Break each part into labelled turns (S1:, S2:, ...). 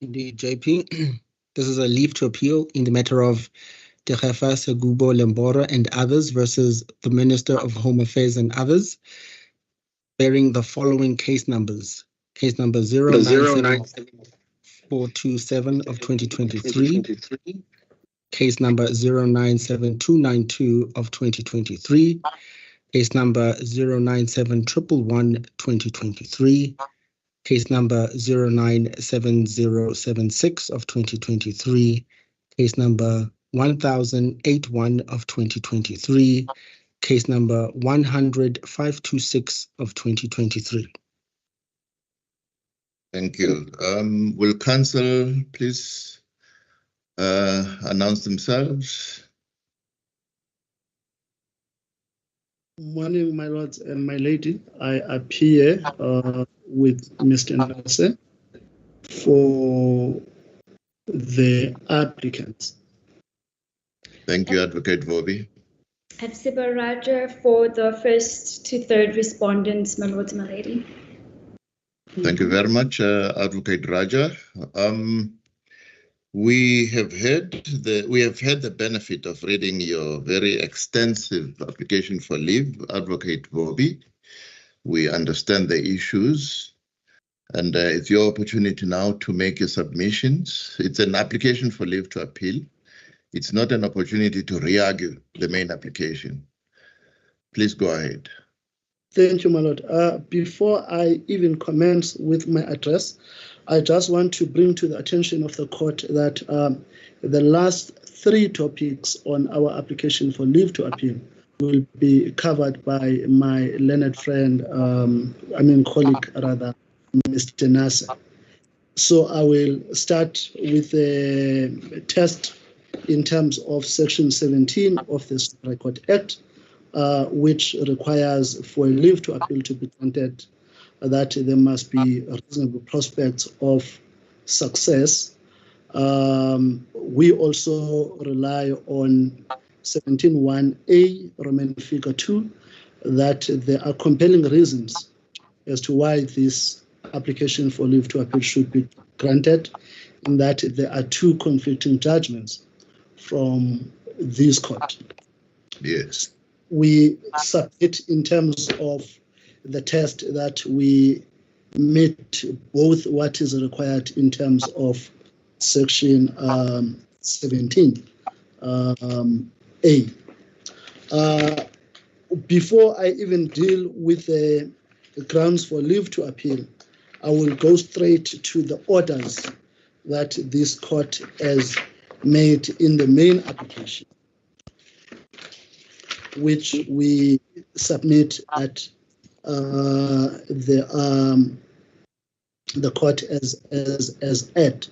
S1: Indeed, JP. This is a leave to appeal in the matter of Degefa Sugebo Lembore and others versus the Minister of Home Affairs and others, bearing the following case numbers. Case number 097427 of 2023, case number 097292 of 2023, case number 097111 2023, case number 097076 of 2023, case number 1081 of 2023, case number 100526 of 2023.
S2: Thank you. Will counsel please announce themselves?
S3: Morning, my lords and my lady. I appear with Mr. Nase for the applicants.
S2: Thank you, Advocate Vobi.
S4: Hepzibah Raja for the first to third respondents, my lords and my lady.
S2: Thank you very much, Advocate Raja. We have had the benefit of reading your very extensive application for leave, Advocate Vobi. We understand the issues, and it's your opportunity now to make your submissions. It's an application for leave to appeal. It's not an opportunity to re-argue the main application. Please go ahead.
S3: Thank you, my lord. Before I even commence with my address, I just want to bring to the attention of the court that the last three topics on our application for leave to appeal will be covered by my learned friend, colleague rather, Mr. Nasser. So I will start with the test in terms of Section 17 of the Supreme Court Act, which requires for a leave to appeal to be granted that there must be reasonable prospects of success. We also rely on 17(1)(a), Roman figure 2, that there are compelling reasons as to why this application for leave to appeal should be granted, in that there are two conflicting judgments from this court.
S2: Yes.
S3: We submit in terms of the test that we meet both what is required in terms of Section 17(a). Before I even deal with the grounds for leave to appeal, I will go straight to the orders that this court has made in the main application, which we submit at the court as at.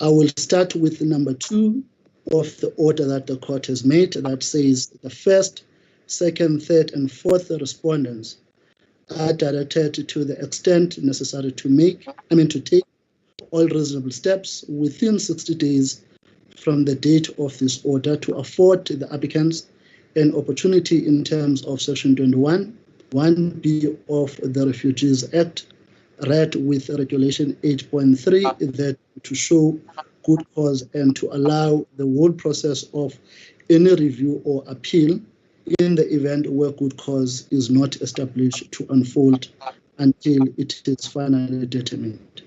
S3: I will start with number 2 of the order that the court has made, that says the first, second, third, and fourth respondents are directed to the extent necessary to take all reasonable steps within 60 days from the date of this order to afford the applicants an opportunity in terms of Section 21, 1B of the Refugees Act, read with Regulation 8.3, that to show good cause and to allow the whole process of any review or appeal in the event where good cause is not established to unfold until it is finally determined.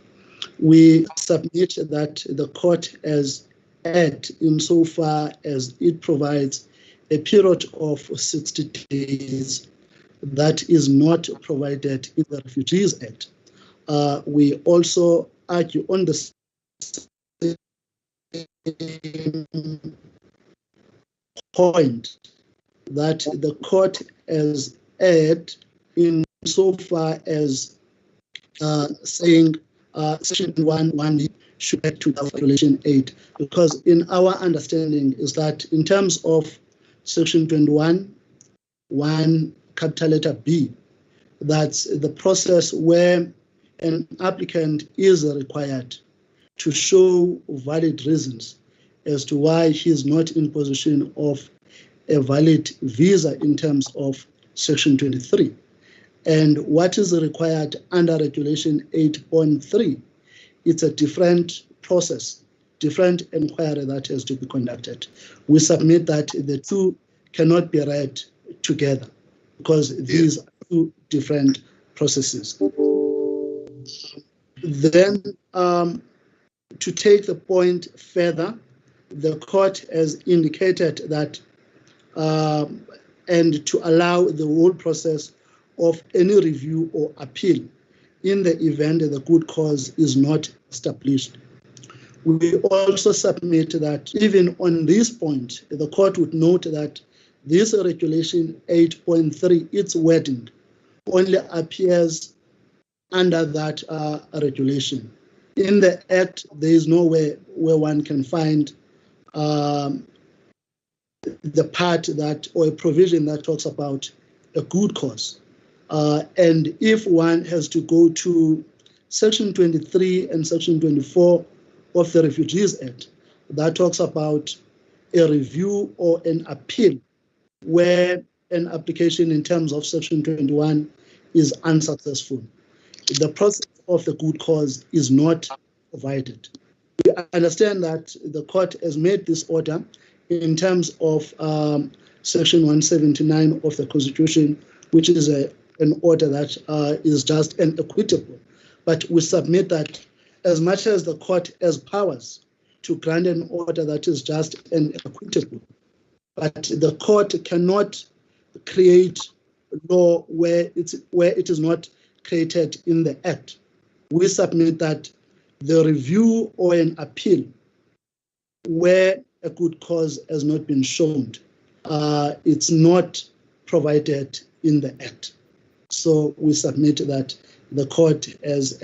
S3: We submit that the court has acted insofar as it provides a period of 60 days that is not provided in the Refugees Act. We also argue on the same point that the court has erred in so far as saying Section 1 should add to the Regulation 8, because in our understanding is that in terms of Section 21, 1 capital letter B, that's the process where an applicant is required to show valid reasons as to why he is not in possession of a valid visa in terms of Section 23. And what is required under Regulation 8.3, it's a different process, different inquiry that has to be conducted. We submit that the two cannot be read together because these are two different processes. Then, to take the point further, the court has indicated that and to allow the whole process of any review or appeal in the event that the good cause is not established. We also submit that even on this point, the court would note that this regulation 8.3, its wording, only appears under that regulation. In the Act, there is nowhere where one can find the part that, or a provision that talks about a good cause. And if one has to go to Section 23 and Section 24 of the Refugees Act, that talks about a review or an appeal where an application in terms of Section 21 is unsuccessful. The process of the good cause is not provided. We understand that the court has made this order in terms of Section 179 of the Constitution, which is an order that is just an equitable. But we submit that as much as the court has powers to grant an order that is just an equitable, but the court cannot create law where it is not created in the Act. We submit that the review or an appeal where a good cause has not been shown, it's not provided in the Act. So we submit that the court has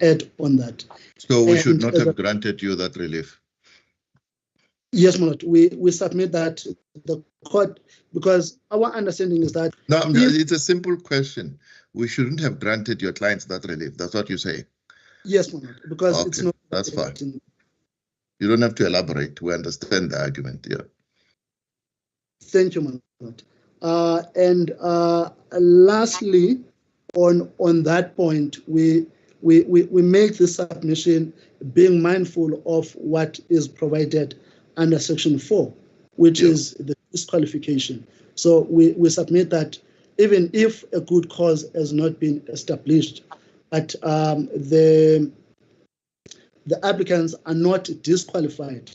S3: erred on that.
S2: So we should not have granted you that relief?
S3: Yes, my lord. We submit that the court, because our understanding is that...
S2: No, it's a simple question. We shouldn't have granted your clients that relief. That's what you say?
S3: Yes, my lord, because
S2: okay,
S3: it's not...
S2: That's fine. You don't have to elaborate. We understand the argument, yeah.
S3: Thank you, my lord. And lastly, on that point, we make this submission being mindful of what is provided under Section 4, which is the disqualification. So we submit that even if a good cause has not been established, but the applicants are not disqualified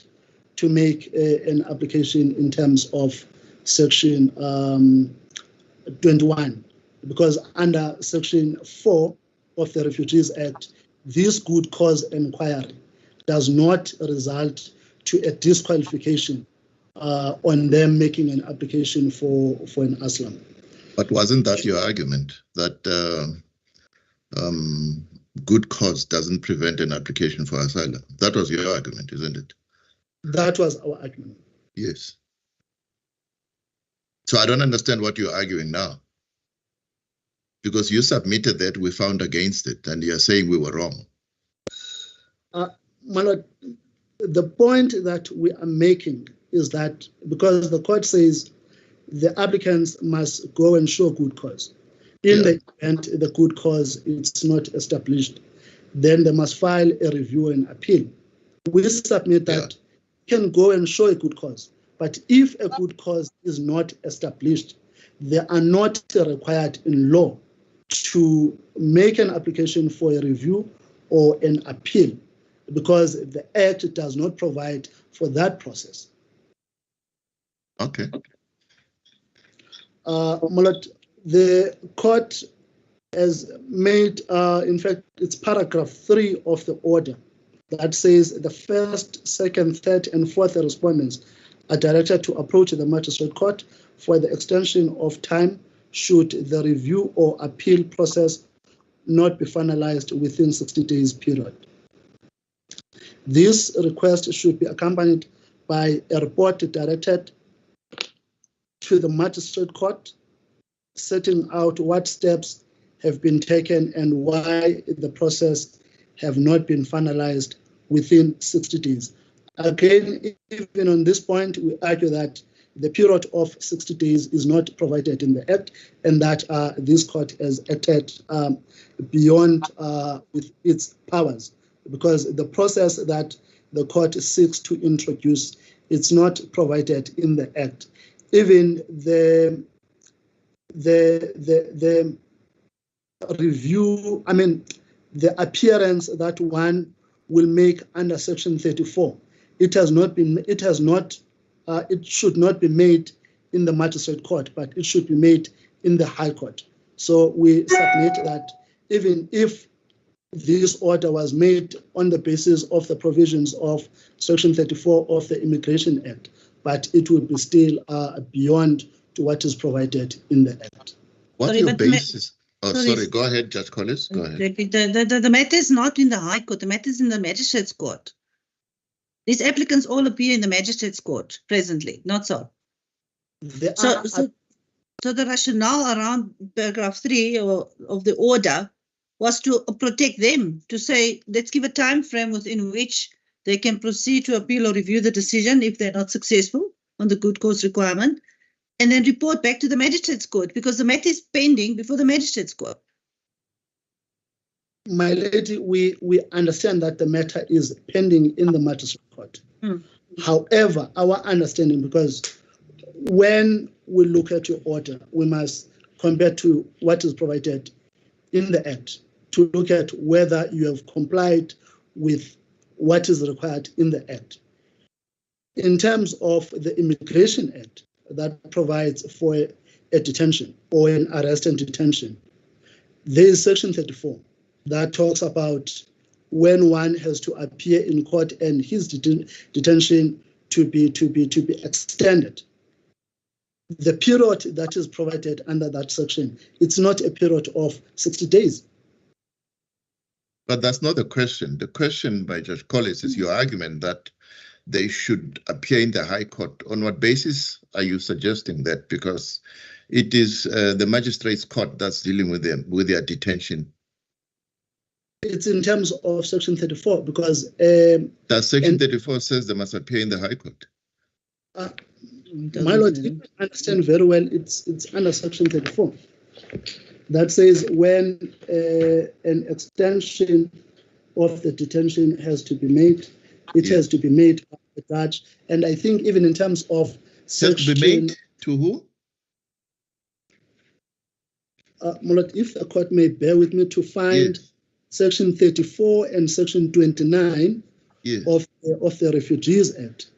S3: to make an application in terms of Section 21, because under Section 4 of the Refugees Act, this good cause inquiry does not result to a disqualification on them making an application for an asylum.
S2: But wasn't that your argument, that good cause doesn't prevent an application for asylum? That was your argument, isn't it?
S3: That was our argument.
S2: Yes. So I don't understand what you're arguing now. Because you submitted that, we found against it, and you're saying we were wrong.
S3: My lord, the point that we are making is that because the court says the applicants must go and show good cause. In the event the good cause is not established, then they must file a review and appeal. We submit that you can go and show a good cause, but if a good cause is not established, they are not required in law to make an application for a review or an appeal, because the Act does not provide for that process.
S2: Okay.
S3: Mulot, the court has made, in fact, it's paragraph 3 of the order that says the first, second, third, and fourth respondents are directed to approach the magistrate court for the extension of time should the review or appeal process not be finalized within 60 days period. This request should be accompanied by a report directed to the magistrate court, setting out what steps have been taken and why the process have not been finalized within 60 days. Again, even on this point, we argue that the period of 60 days is not provided in the Act, and that this court has acted beyond with its powers, because the process that the court seeks to introduce, it's not provided in the Act. Even the review, the appearance that one will make under Section 34, it should not be made in the magistrate court, but it should be made in the High Court. So we submit that even if this order was made on the basis of the provisions of Section 34 of the Immigration Act, but it would be still beyond to what is provided in the Act.
S2: What's your basis? Sorry, go ahead, Judge Collis. Go ahead.
S5: The matter is not in the High Court. The matter is in the Magistrates Court. These applicants all appear in the Magistrates Court presently, not so. So the rationale around paragraph 3 of the order was to protect them, to say, let's give a time frame within which they can proceed to appeal or review the decision if they're not successful on the good cause requirement, and then report back to the Magistrates Court, because the matter is pending before the Magistrates Court.
S3: My lady, we understand that the matter is pending in the Magistrate Court. However, our understanding, because when we look at your order, we must compare to what is provided in the Act to look at whether you have complied with what is required in the Act. In terms of the Immigration Act that provides for a detention or an arrest and detention, there is Section 34 that talks about when one has to appear in court and his detention to be extended. The period that is provided under that section, it's not a period of 60 days.
S2: But that's not the question. The question by Judge Collis is your argument that they should appear in the High Court. On what basis are you suggesting that? Because it is the Magistrates Court that's dealing with them, with their detention.
S3: It's in terms of Section 34, because...
S2: that Section 34 says they must appear in the High Court.
S3: My lord, you understand very well, it's under Section 34. That says when an extension of the detention has to be made, it has to be made by the judge. And I think even in terms of Section...
S2: Has to be made to who?
S3: My lord, if the court may bear with me to find Section 34 and Section 29 of the Refugees Act.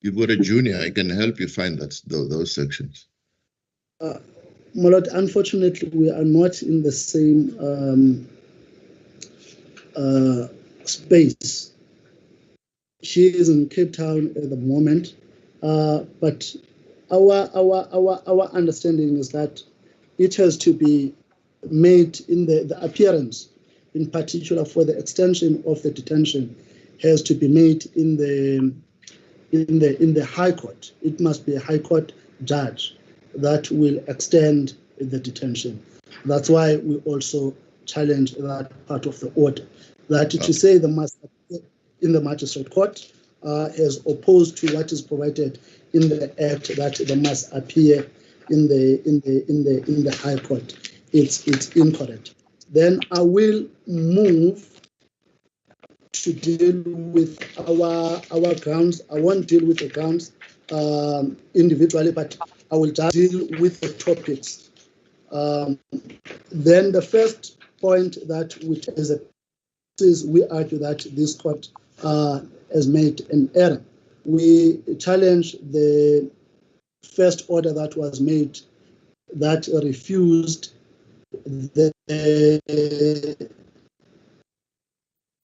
S2: You've got a junior, I can help you find those sections.
S3: My lord, unfortunately, we are not in the same space. She is in Cape Town at the moment, but our understanding is that it has to be made in the appearance, in particular for the extension of the detention, has to be made in the High Court. It must be a High Court judge that will extend the detention. That's why we also challenge that part of the order. That to say they must appear in the Magistrate Court as opposed to what is provided in the Act, that they must appear in the High Court. It's incorrect. Then I will move to deal with our grounds. I won't deal with the grounds individually, but I will just deal with the topics. Then the first point that we argue that this court has made an error. We challenge the first order that was made that refused the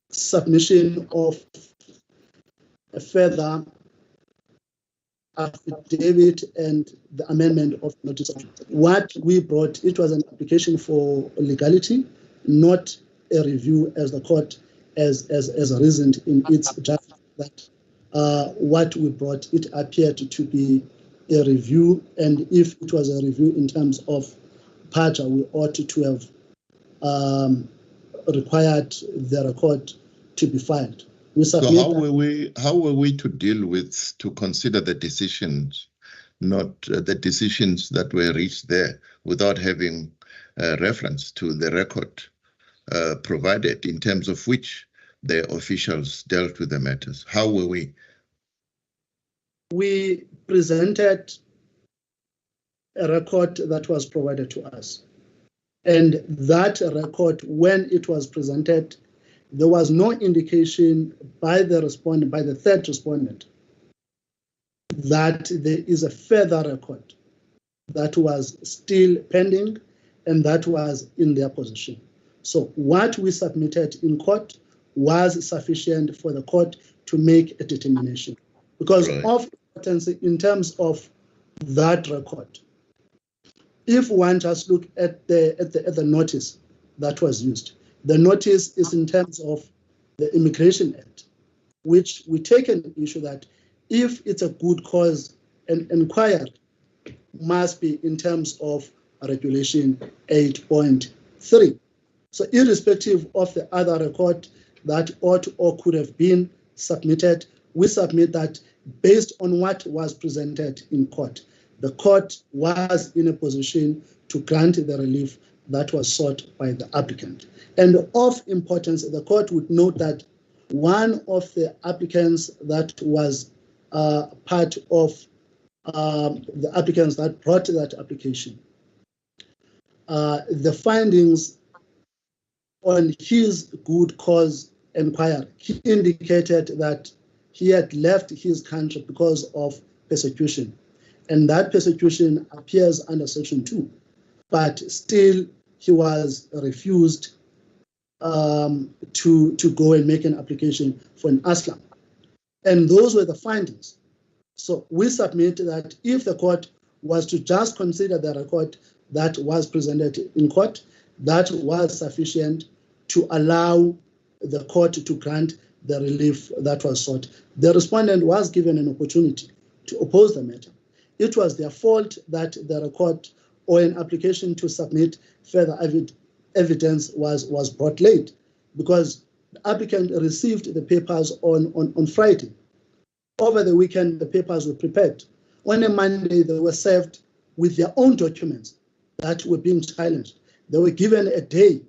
S3: submission of a further affidavit and the amendment of notice. What we brought, it was an application for legality, not a review, as the court as reasoned in its judgment that what we brought, it appeared to be a review, and if it was a review in terms of PAJA, we ought to have required the record to be filed. We
S2: So
S3: submit
S2: how were we to consider the decisions, not the decisions that were reached there, without having reference to the record provided in terms of which the officials dealt with the matters? How were we?
S3: We presented a record that was provided to us. And that record, when it was presented, there was no indication by the respondent, by the third respondent, that there is a further record that was still pending and that was in their possession. So what we submitted in court was sufficient for the court to make a determination. Because of importance in terms of that record, if one just look at the notice that was used, the notice is in terms of the Immigration Act, which we take an issue that if it's a good cause, an inquiry must be in terms of Regulation 8.3. So irrespective of the other record that ought or could have been submitted, we submit that based on what was presented in court, the court was in a position to grant the relief that was sought by the applicant. And of importance, the court would note that one of the applicants that was part of the applicants that brought that application, the findings on his good cause inquiry, he indicated that he had left his country because of persecution. And that persecution appears under Section 2, but still he was refused to go and make an application for an asylum. And those were the findings. So we submit that if the court was to just consider the record that was presented in court, that was sufficient to allow the court to grant the relief that was sought. The respondent was given an opportunity to oppose the matter. It was their fault that the record or an application to submit further evidence was brought late, because the applicant received the papers on Friday. Over the weekend, the papers were prepared. On a Monday, they were served with their own documents that were being challenged. They were given a day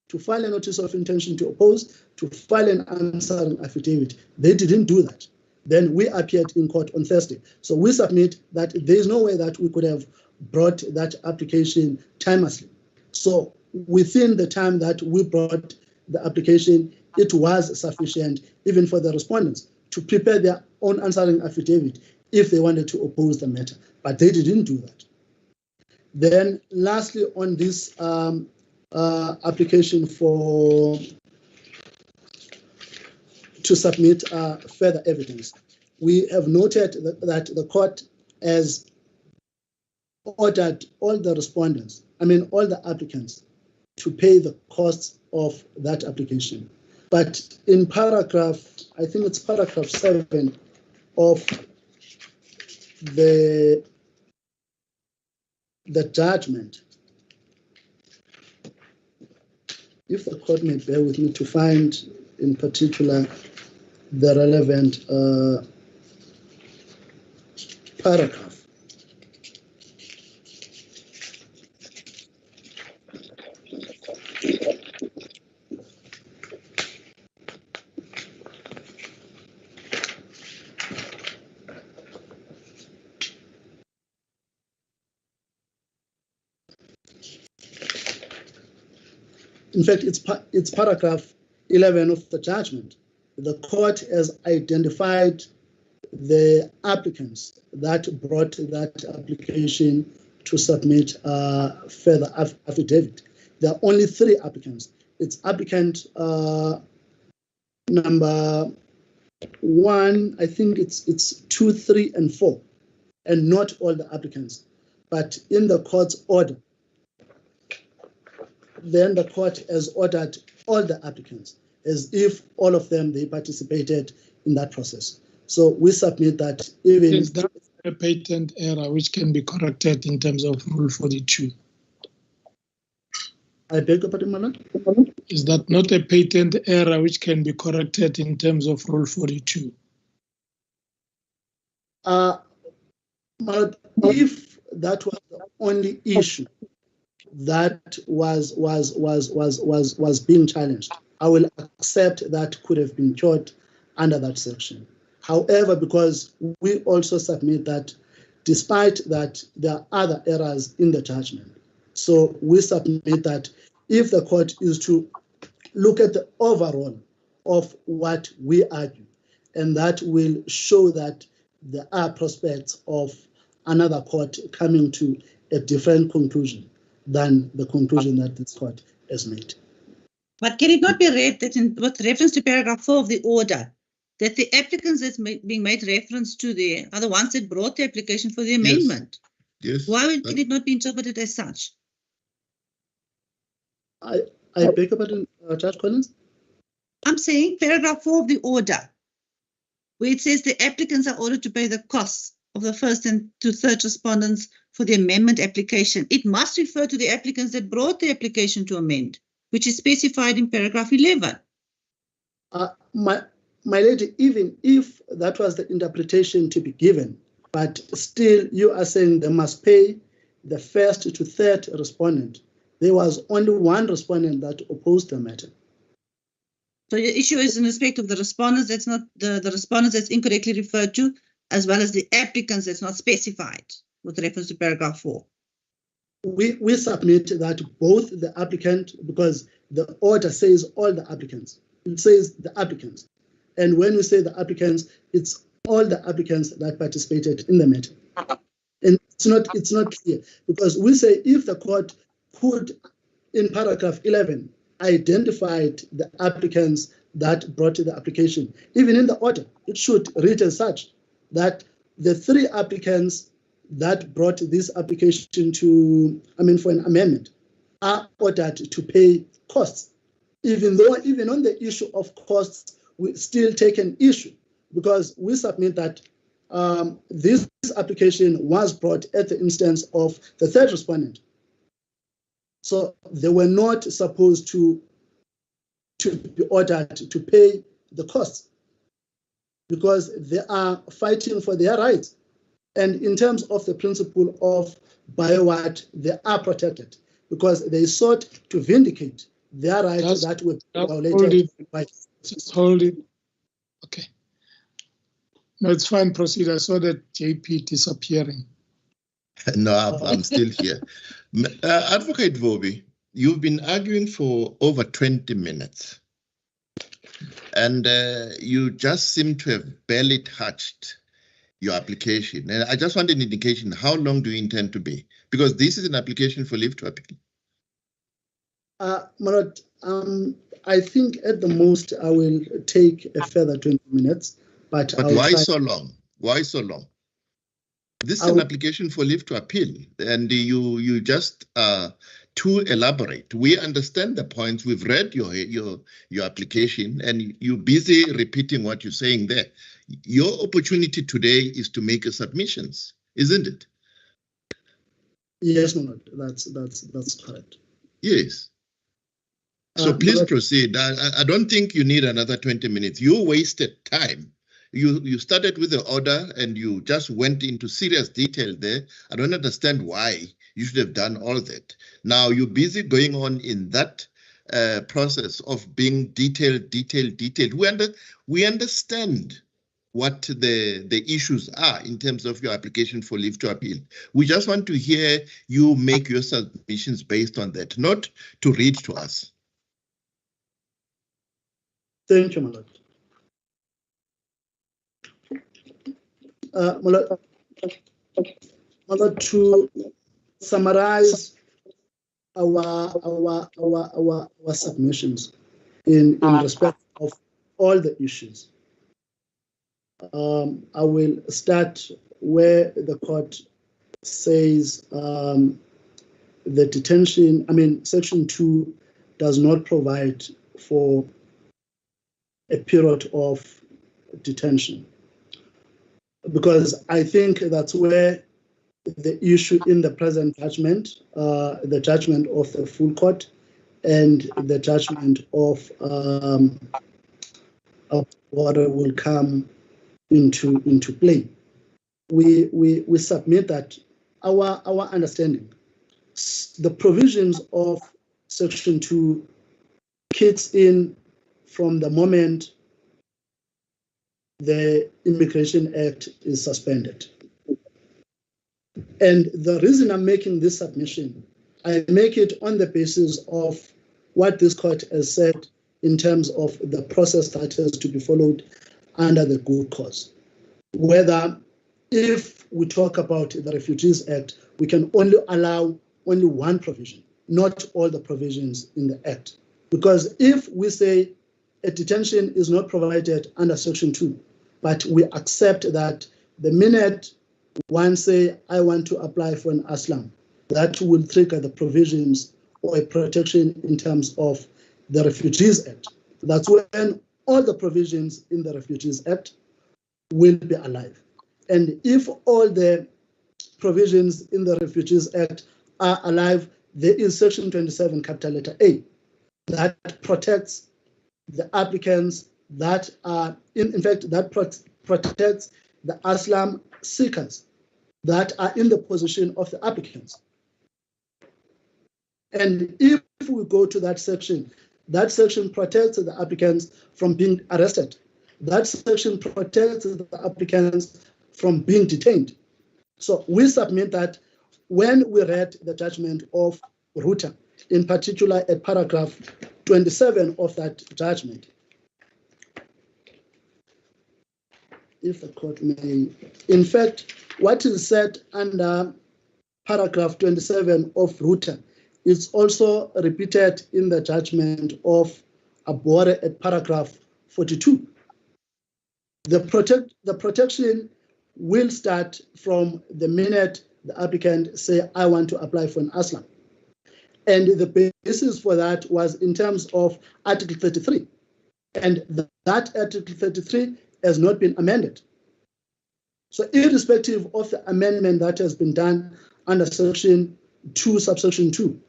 S3: to file a notice of intention to oppose, to file an answering affidavit. They didn't do that. Then we appeared in court on Thursday. So we submit that there is no way that we could have brought that application timelessly. So within the time that we brought the application, it was sufficient even for the respondents to prepare their own answering affidavit if they wanted to oppose the matter, but they didn't do that. Then lastly, on this application to submit further evidence, we have noted that the court has ordered all the respondents, all the applicants, to pay the costs of that application. But in paragraph, I think it's paragraph 7 of the judgment, if the court may bear with me to find in particular the relevant paragraph. In fact, it's paragraph 11 of the judgment. The court has identified the applicants that brought that application to submit further affidavit. There are only 3 applicants. It's applicant number 1, I think it's 2, 3, and 4, and not all the applicants. But in the court's order, then the court has ordered all the applicants as if all of them, they participated in that process. So we submit that even...
S6: Is that a patent error which can be corrected in terms of Rule 42?
S3: I beg your pardon, Madam?
S6: Is that not a patent error which can be corrected in terms of Rule 42?
S3: But if that was the only issue that was being challenged, I will accept that could have been cured under that section. However, because we also submit that despite that there are other errors in the judgment, so we submit that if the court is to look at the overall of what we argue, and that will show that there are prospects of another court coming to a different conclusion than the conclusion that this court has made.
S5: But can it not be read that with reference to paragraph 4 of the order, that the applicants that's being made reference to there are the ones that brought the application for the amendment?
S2: Yes.
S5: Why can it not be interpreted as such?
S3: I beg your pardon, Judge Collins?
S5: I'm saying paragraph 4 of the order, where it says the applicants are ordered to pay the costs of the first and to third respondents for the amendment application. It must refer to the applicants that brought the application to amend, which is specified in paragraph 11.
S3: My lady, even if that was the interpretation to be given, but still you are saying they must pay the first to third respondent. There was only one respondent that opposed the matter.
S5: So the issue is in respect of the respondents, that's not the respondents that's incorrectly referred to, as well as the applicants that's not specified with reference to paragraph 4.
S3: We submit that both the applicant, because the order says all the applicants, it says the applicants. And when we say the applicants, it's all the applicants that participated in the matter. And it's not clear, because we say if the court could, in paragraph 11, identified the applicants that brought the application, even in the order, it should read as such that the 3 applicants that brought this application for an amendment are ordered to pay costs. Even on the issue of costs, we still take an issue, because we submit that this application was brought at the instance of the third respondent. So they were not supposed to be ordered to pay the costs, because they are fighting for their rights. And in terms of the principle of BioWat, they are protected because they sought to vindicate their rights that were violated.
S6: Just hold it. Okay. No, it's fine. Proceed. I saw that JP disappearing.
S2: No, I'm still here. Advocate Vobi, you've been arguing for over 20 minutes. And you just seem to have barely touched your application. And I just want an indication, how long do you intend to be? Because this is an application for leave to appeal.
S3: Marot, I think at the most I will take a further 20 minutes. But
S2: why so long? Why so long? This is an application for leave to appeal, and you just too elaborate. We understand the points. We've read your application, and you're busy repeating what you're saying there. Your opportunity today is to make submissions, isn't it?
S3: Yes, Marot, that's correct.
S2: Yes. So please proceed. I don't think you need another 20 minutes. You wasted time. You started with the order and you just went into serious detail there. I don't understand why you should have done all that. Now you're busy going on in that process of being detailed. We understand what the issues are in terms of your application for leave to appeal. We just want to hear you make your submissions based on that, not to read to us.
S3: Thank you, Malak. Malak, to summarize our submissions in respect of all the issues, I will start where the court says the detention, Section 2 does not provide for a period of detention, because I think that's where the issue in the present judgment, the judgment of the full court, and the judgment of water will come into play. We submit that our understanding, the provisions of Section 2 kicks in from the moment the Immigration Act is suspended. And the reason I'm making this submission, I make it on the basis of what this court has said in terms of the process that has to be followed under the good cause. Whether if we talk about the Refugees Act, we can only allow only one provision, not all the provisions in the Act. Because if we say a detention is not provided under Section 2, but we accept that the minute one say, I want to apply for an asylum, that will trigger the provisions or a protection in terms of the Refugees Act. That's when all the provisions in the Refugees Act will be alive. And if all the provisions in the Refugees Act are alive, there is Section 27, capital letter A, that protects the applicants that are, in fact, that protects the asylum seekers that are in the position of the applicants. And if we go to that section protects the applicants from being arrested. That section protects the applicants from being detained. So we submit that when we read the judgment of Ruta, in particular at paragraph 27 of that judgment, if the court may, in fact, what is said under paragraph 27 of Ruta is also repeated in the judgment of Abore at paragraph 42. The protection will start from the minute the applicant say, I want to apply for an asylum. And the basis for that was in terms of Article 33. And that Article 33 has not been amended. So irrespective of the amendment that has been done under Section 2, subsection 2,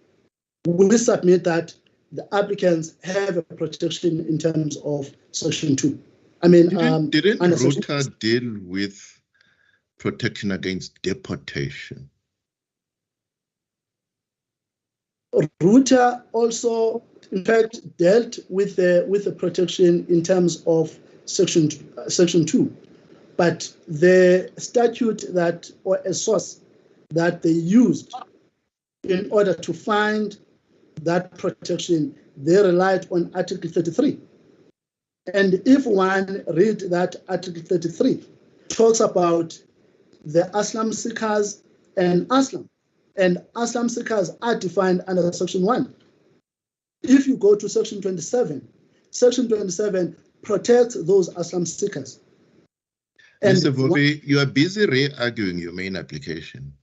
S3: we submit that the applicants have a protection in terms of Section 2. I mean,
S2: didn't Ruta deal with protection against deportation?
S3: Ruta also, in fact, dealt with the protection in terms of Section 2, but the statute that, or a source that they used in order to find that protection, they relied on Article 33. And if one read that Article 33, talks about the asylum seekers and asylum seekers are defined under Section 1. If you go to Section 27, Section 27 protects those asylum seekers. And
S2: Mr. Vobi, you are busy re-arguing your main application.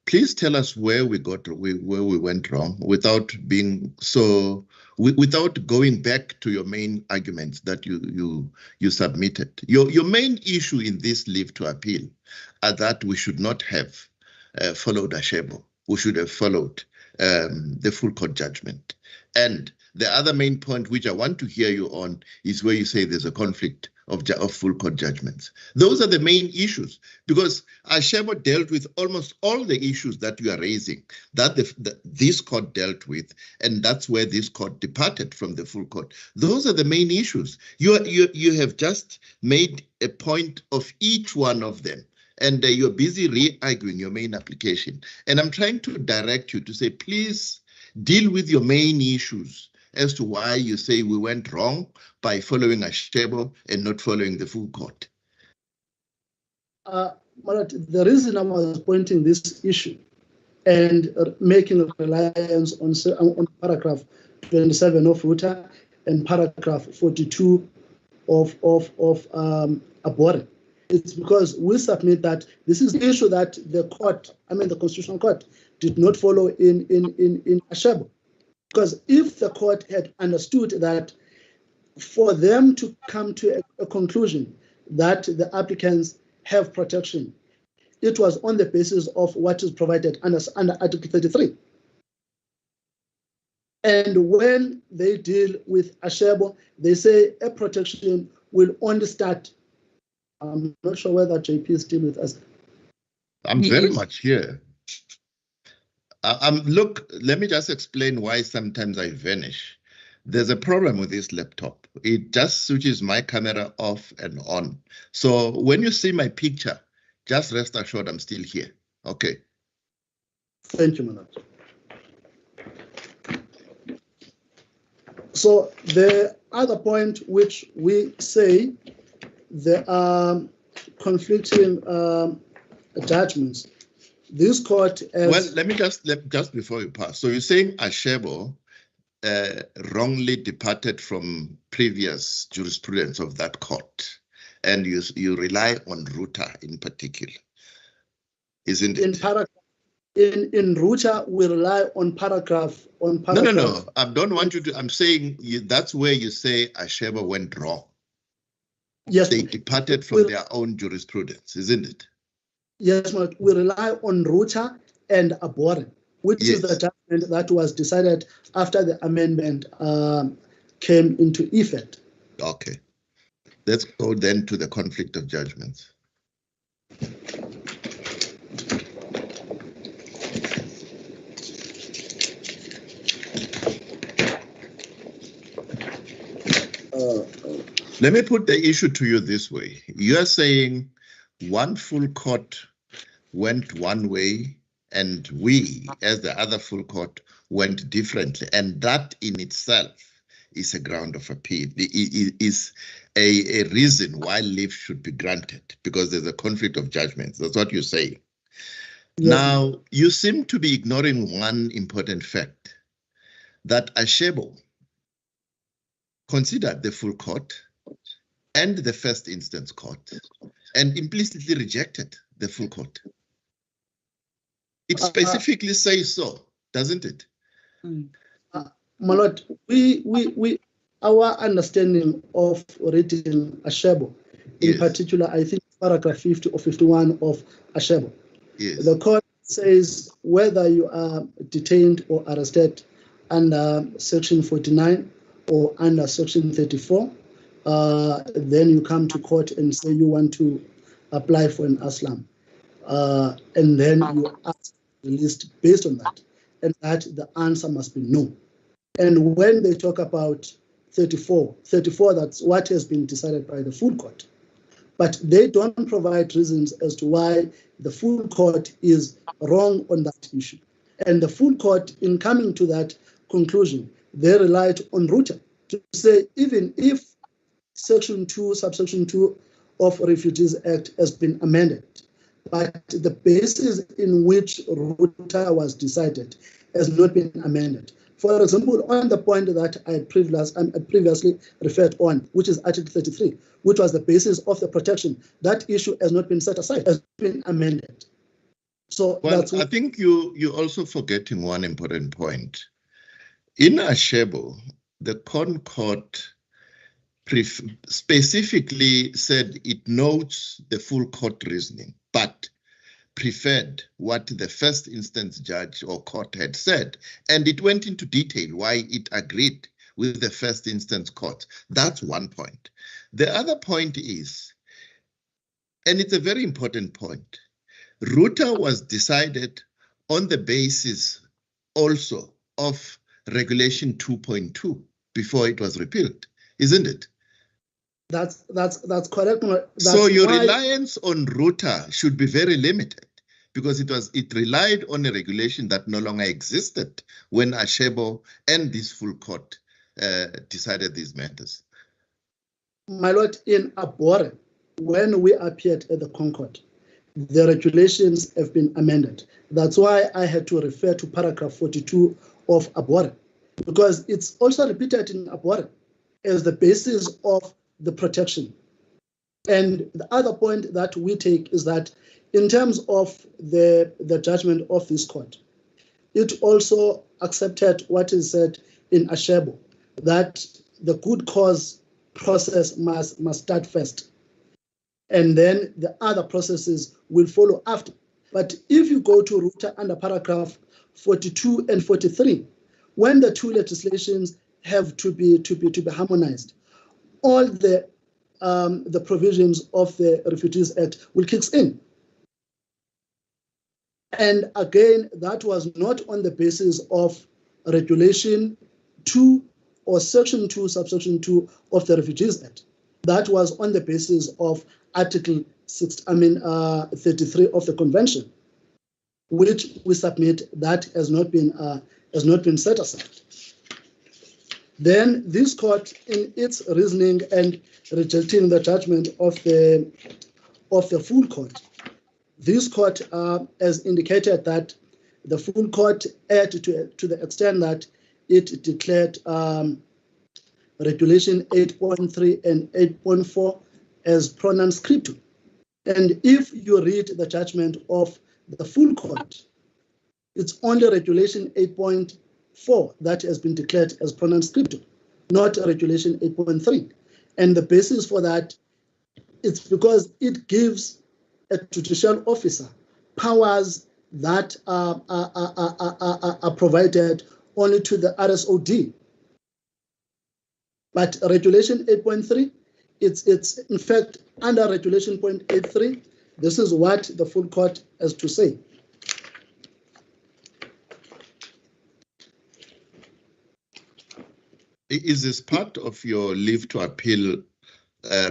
S2: Please tell us where we went wrong without being so, without going back to your main arguments that you submitted. Your main issue in this leave to appeal are that we should not have followed Ashebo. We should have followed the full court judgment. And the other main point which I want to hear you on is where you say there's a conflict of full court judgments. Those are the main issues, because Ashebo dealt with almost all the issues that you are raising, that this court dealt with, and that's where this court departed from the full court. Those are the main issues. You have just made a point of each one of them, and you're busy re-arguing your main application. And I'm trying to direct you to say, please deal with your main issues as to why you say we went wrong by following Ashebo and not following the full court.
S3: The reason I was pointing this issue and making a reliance on paragraph 27 of Ruta and paragraph 42 of Abore, it's because we submit that this is the issue that the court, the Constitutional Court, did not follow in Ashebo. Because if the court had understood that for them to come to a conclusion that the applicants have protection, it was on the basis of what is provided under Article 33. And when they deal with Ashebo, they say a protection will only start. I'm not sure whether JP is still with us.
S2: I'm very much here. Look, let me just explain why sometimes I vanish. There's a problem with this laptop. It just switches my camera off and on. So when you see my picture, just rest assured I'm still here. Okay.
S3: Thank you, Madam. So the other point which we say there are conflicting judgments. This court
S2: well, let me just before you pass. So you're saying Ashebo wrongly departed from previous jurisprudence of that court, and you rely on Ruta in particular, isn't it?
S3: In Ruta, we rely on paragraph.
S2: No. I don't want you to. I'm saying that's where you say Ashebo went wrong.
S3: Yes,
S2: they departed from their own jurisprudence, isn't it?
S3: Yes, but we rely on Ruta and Abore, which is the judgment that was decided after the amendment came into effect.
S2: Okay. Let's go then to the conflict of judgments. Let me put the issue to you this way. You're saying one full court went one way and we, as the other full court, went differently. And that in itself is a ground of appeal. It is a reason why leave should be granted, because there's a conflict of judgments. That's what you're saying. Yes. Now, you seem to be ignoring one important fact, that Ashebo considered the full court and the first instance court and implicitly rejected the full court. It specifically says so, doesn't it?
S3: My Lord, our understanding of reading Ashebo, in particular, I think paragraph 50 or 51 of Ashebo, the court says whether you are detained or arrested under section 49 or under section 34, then you come to court and say you want to apply for an asylum. And then you ask released based on that, and that the answer must be no. And when they talk about 34, that's what has been decided by the full court. But they don't provide reasons as to why the full court is wrong on that issue. And the full court, in coming to that conclusion, they relied on Ruta to say even if Section 2, subsection 2 of Refugees Act has been amended, but the basis in which Ruta was decided has not been amended. For example, on the point that I previously referred on, which is Article 33, which was the basis of the protection, that issue has not been set aside, has been amended. So that's
S2: I think you're also forgetting one important point. In Ashebo, the Court specifically said it notes the full court reasoning, but preferred what the first instance judge or court had said, and it went into detail why it agreed with the first instance court. That's one point. The other point is, and it's a very important point, Ruta was decided on the basis also of Regulation 2.2 before it was repealed, isn't it?
S3: That's correct.
S2: So your reliance on Ruta should be very limited, because it relied on a regulation that no longer existed when Ashebo and this full court decided these matters.
S3: My Lord, in Abore, when we appeared at the Concord, the regulations have been amended. That's why I had to refer to paragraph 42 of Abore, because it's also repeated in Abore as the basis of the protection. And the other point that we take is that in terms of the judgment of this court, it also accepted what is said in Ashebo, that the good cause process must start first, and then the other processes will follow after. But if you go to Ruta under paragraph 42 and 43, when the two legislations have to be harmonized, all the provisions of the Refugees Act will kick in. And again, that was not on the basis of Regulation 2 or Section 2, Subsection 2 of the Refugees Act. That was on the basis of Article 33 of the Convention, which we submit that has not been set aside. Then this court, in its reasoning and rejecting the judgment of the full court, this court has indicated that the full court erred to the extent that it declared Regulation 8.3 and 8.4 as pro non scriptum. And if you read the judgment of the full court, it's only Regulation 8.4 that has been declared as pro non scriptum, not Regulation 8.3. And the basis for that, it's because it gives a judicial officer powers that are provided only to the RSOD. But Regulation 8.3, it's in fact under Regulation 0.83. This is what the full court has to say.
S2: Is this part of your leave to appeal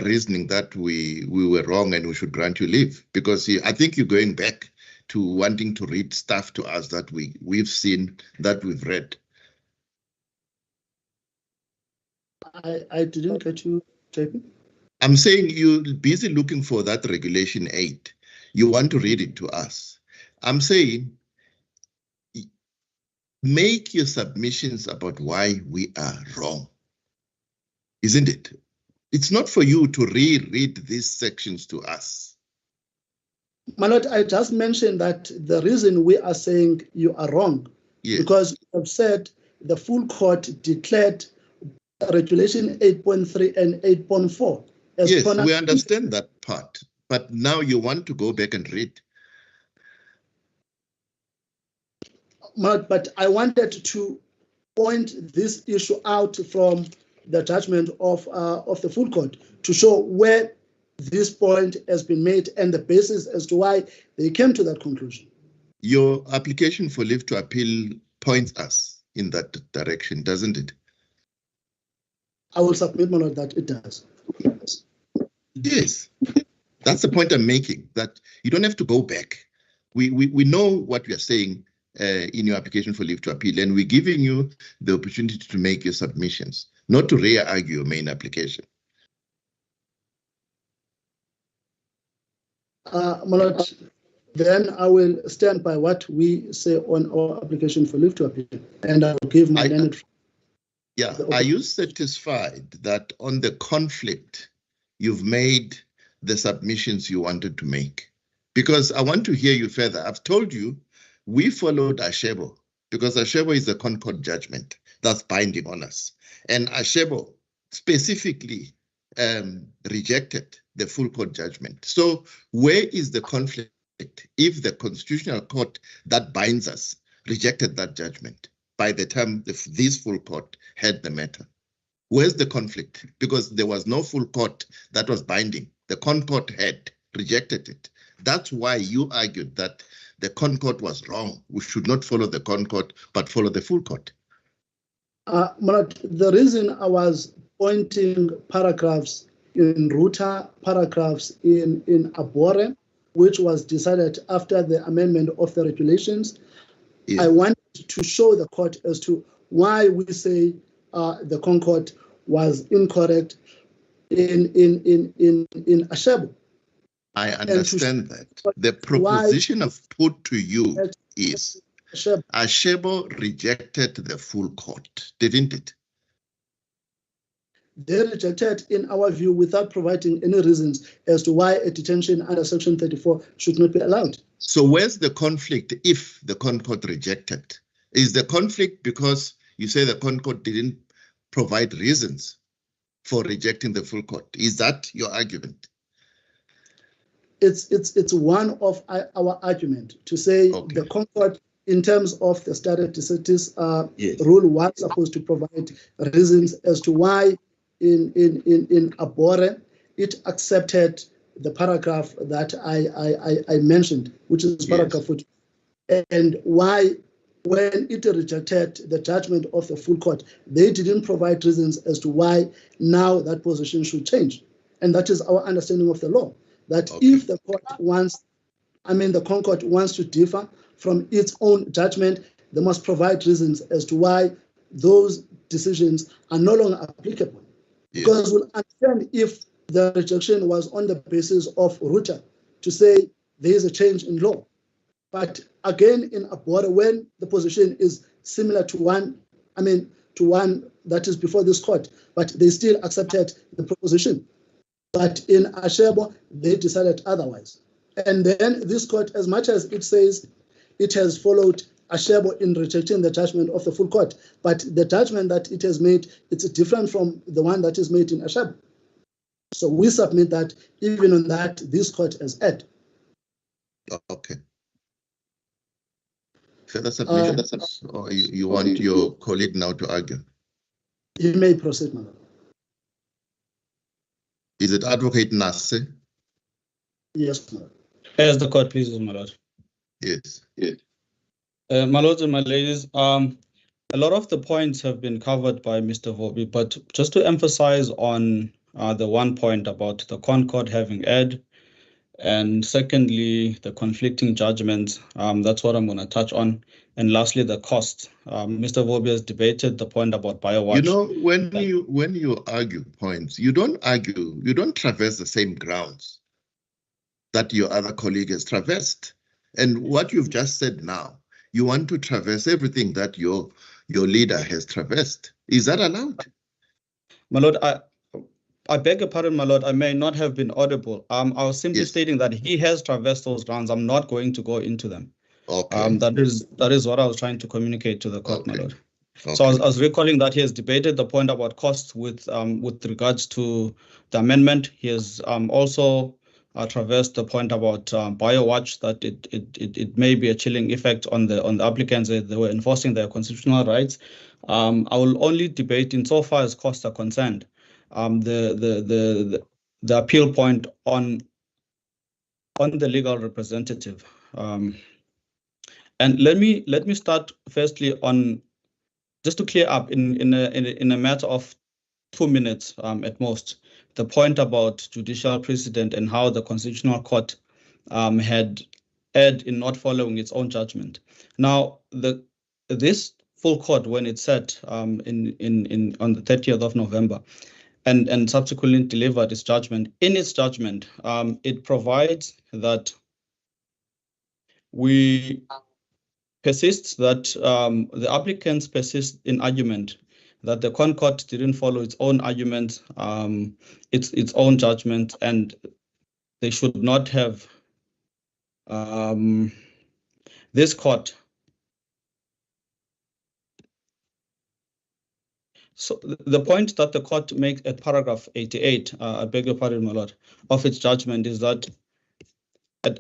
S2: reasoning that we were wrong and we should grant you leave? Because I think you're going back to wanting to read stuff to us that we've seen, that we've read.
S3: I didn't get you, JP.
S2: I'm saying you're busy looking for that Regulation 8. You want to read it to us. I'm saying make your submissions about why we are wrong, isn't it? It's not for you to reread these sections to us.
S3: My Lord, I just mentioned that the reason we are saying you are wrong, yes, because you have said the full court declared Regulation 8.3 and 8.4.
S2: Yes, we understand that part, but now you want to go back and read.
S3: But I wanted to point this issue out from the judgment of the full court to show where this point has been made and the basis as to why they came to that conclusion.
S2: Your application for leave to appeal points us in that direction, doesn't it?
S3: I will submit, my Lord, that it does.
S2: Yes, that's the point I'm making, that you don't have to go back. We know what we are saying in your application for leave to appeal, and we're giving you the opportunity to make your submissions, not to re-argue your main application.
S3: My Lord, then I will stand by what we say on our application for leave to appeal, and I will give my learned.
S2: Yeah, are you satisfied that on the conflict you've made the submissions you wanted to make? Because I want to hear you further. I've told you we followed Ashebo because Ashebo is a Concord judgment that's binding on us. And Ashebo specifically rejected the full court judgment. So where is the conflict if the Constitutional Court that binds us rejected that judgment by the time this full court had the matter? Where's the conflict? Because there was no full court that was binding. The Concord had rejected it. That's why you argued that the Concord was wrong. We should not follow the Concord, but follow the full court.
S3: The reason I was pointing paragraphs in Ruta, paragraphs in Abore, which was decided after the amendment of the regulations, yes, I wanted to show the court as to why we say the Concord was incorrect in Ashebo.
S2: I understand that. The proposition I've put to you is Ashebo rejected the full court, didn't it?
S3: They rejected, in our view, without providing any reasons as to why a detention under Section 34 should not be allowed.
S2: So where's the conflict if the Concord rejected? Is the conflict because you say the Concord didn't provide reasons for rejecting the full court? Is that your argument?
S3: It's one of our argument to say, okay, the Concord in terms of the stare decisis
S2: Yes.
S3: rule was supposed to provide reasons as to why in Abore it accepted the paragraph that I mentioned, which is paragraph 40, and why when it rejected the judgment of the full court, they didn't provide reasons as to why now that position should change. And that is our understanding of the law, that if the court wants, the Concord wants to differ from its own judgment, they must provide reasons as to why those decisions are no longer applicable.
S2: Yes.
S3: Because we'll understand if the rejection was on the basis of Ruta to say there is a change in law. But again, in Abore, when the position is similar to one that is before this court, but they still accepted the proposition. But in Ashebo, they decided otherwise. And then this court, as much as it says it has followed Ashebo in rejecting the judgment of the full court, but the judgment that it has made, it's different from the one that is made in Ashebo. So we submit that even on that, this court has erred.
S2: Okay. Further submissions, or you want your colleague now to argue?
S3: You may proceed, my lord.
S2: Is it Advocate Nasse?
S3: Yes, my lord.
S7: As the court pleases, my lord.
S2: Yes.
S7: My lords and my ladies, a lot of the points have been covered by Mr. Vobi, but just to emphasize on the one point about the Concord having erred, and secondly, the conflicting judgments, that's what I'm going to touch on. And lastly, the cost. Mr. Vobi has debated the point about BioWatch.
S2: You know, when you argue points, you don't traverse the same grounds that your other colleague has traversed. And what you've just said now, you want to traverse everything that your leader has traversed. Is that allowed?
S7: My lord, I beg your pardon, my lord, I may not have been audible. I was simply stating that he has traversed those grounds. I'm not going to go into them.
S2: Okay.
S7: That is what I was trying to communicate to the court, my lord.
S2: Okay.
S7: So I was recalling that he has debated the point about costs with regards to the amendment. He has also traversed the point about BioWatch, that it may be a chilling effect on the applicants that they were enforcing their constitutional rights. I will only debate insofar as costs are concerned. The appeal point on the legal representative. And let me start firstly on, just to clear up in a matter of 2 minutes at most, the point about judicial precedent and how the Constitutional Court had erred in not following its own judgment. Now, this full court, when it sat on the 30th of November, and subsequently delivered its judgment. In its judgment, it provides that we persist that the applicants persist in argument that the Concord didn't follow its own argument, its own judgment, and they should not have this court. So the point that the court makes at paragraph 88, I beg your pardon, my lord, of its judgment is that,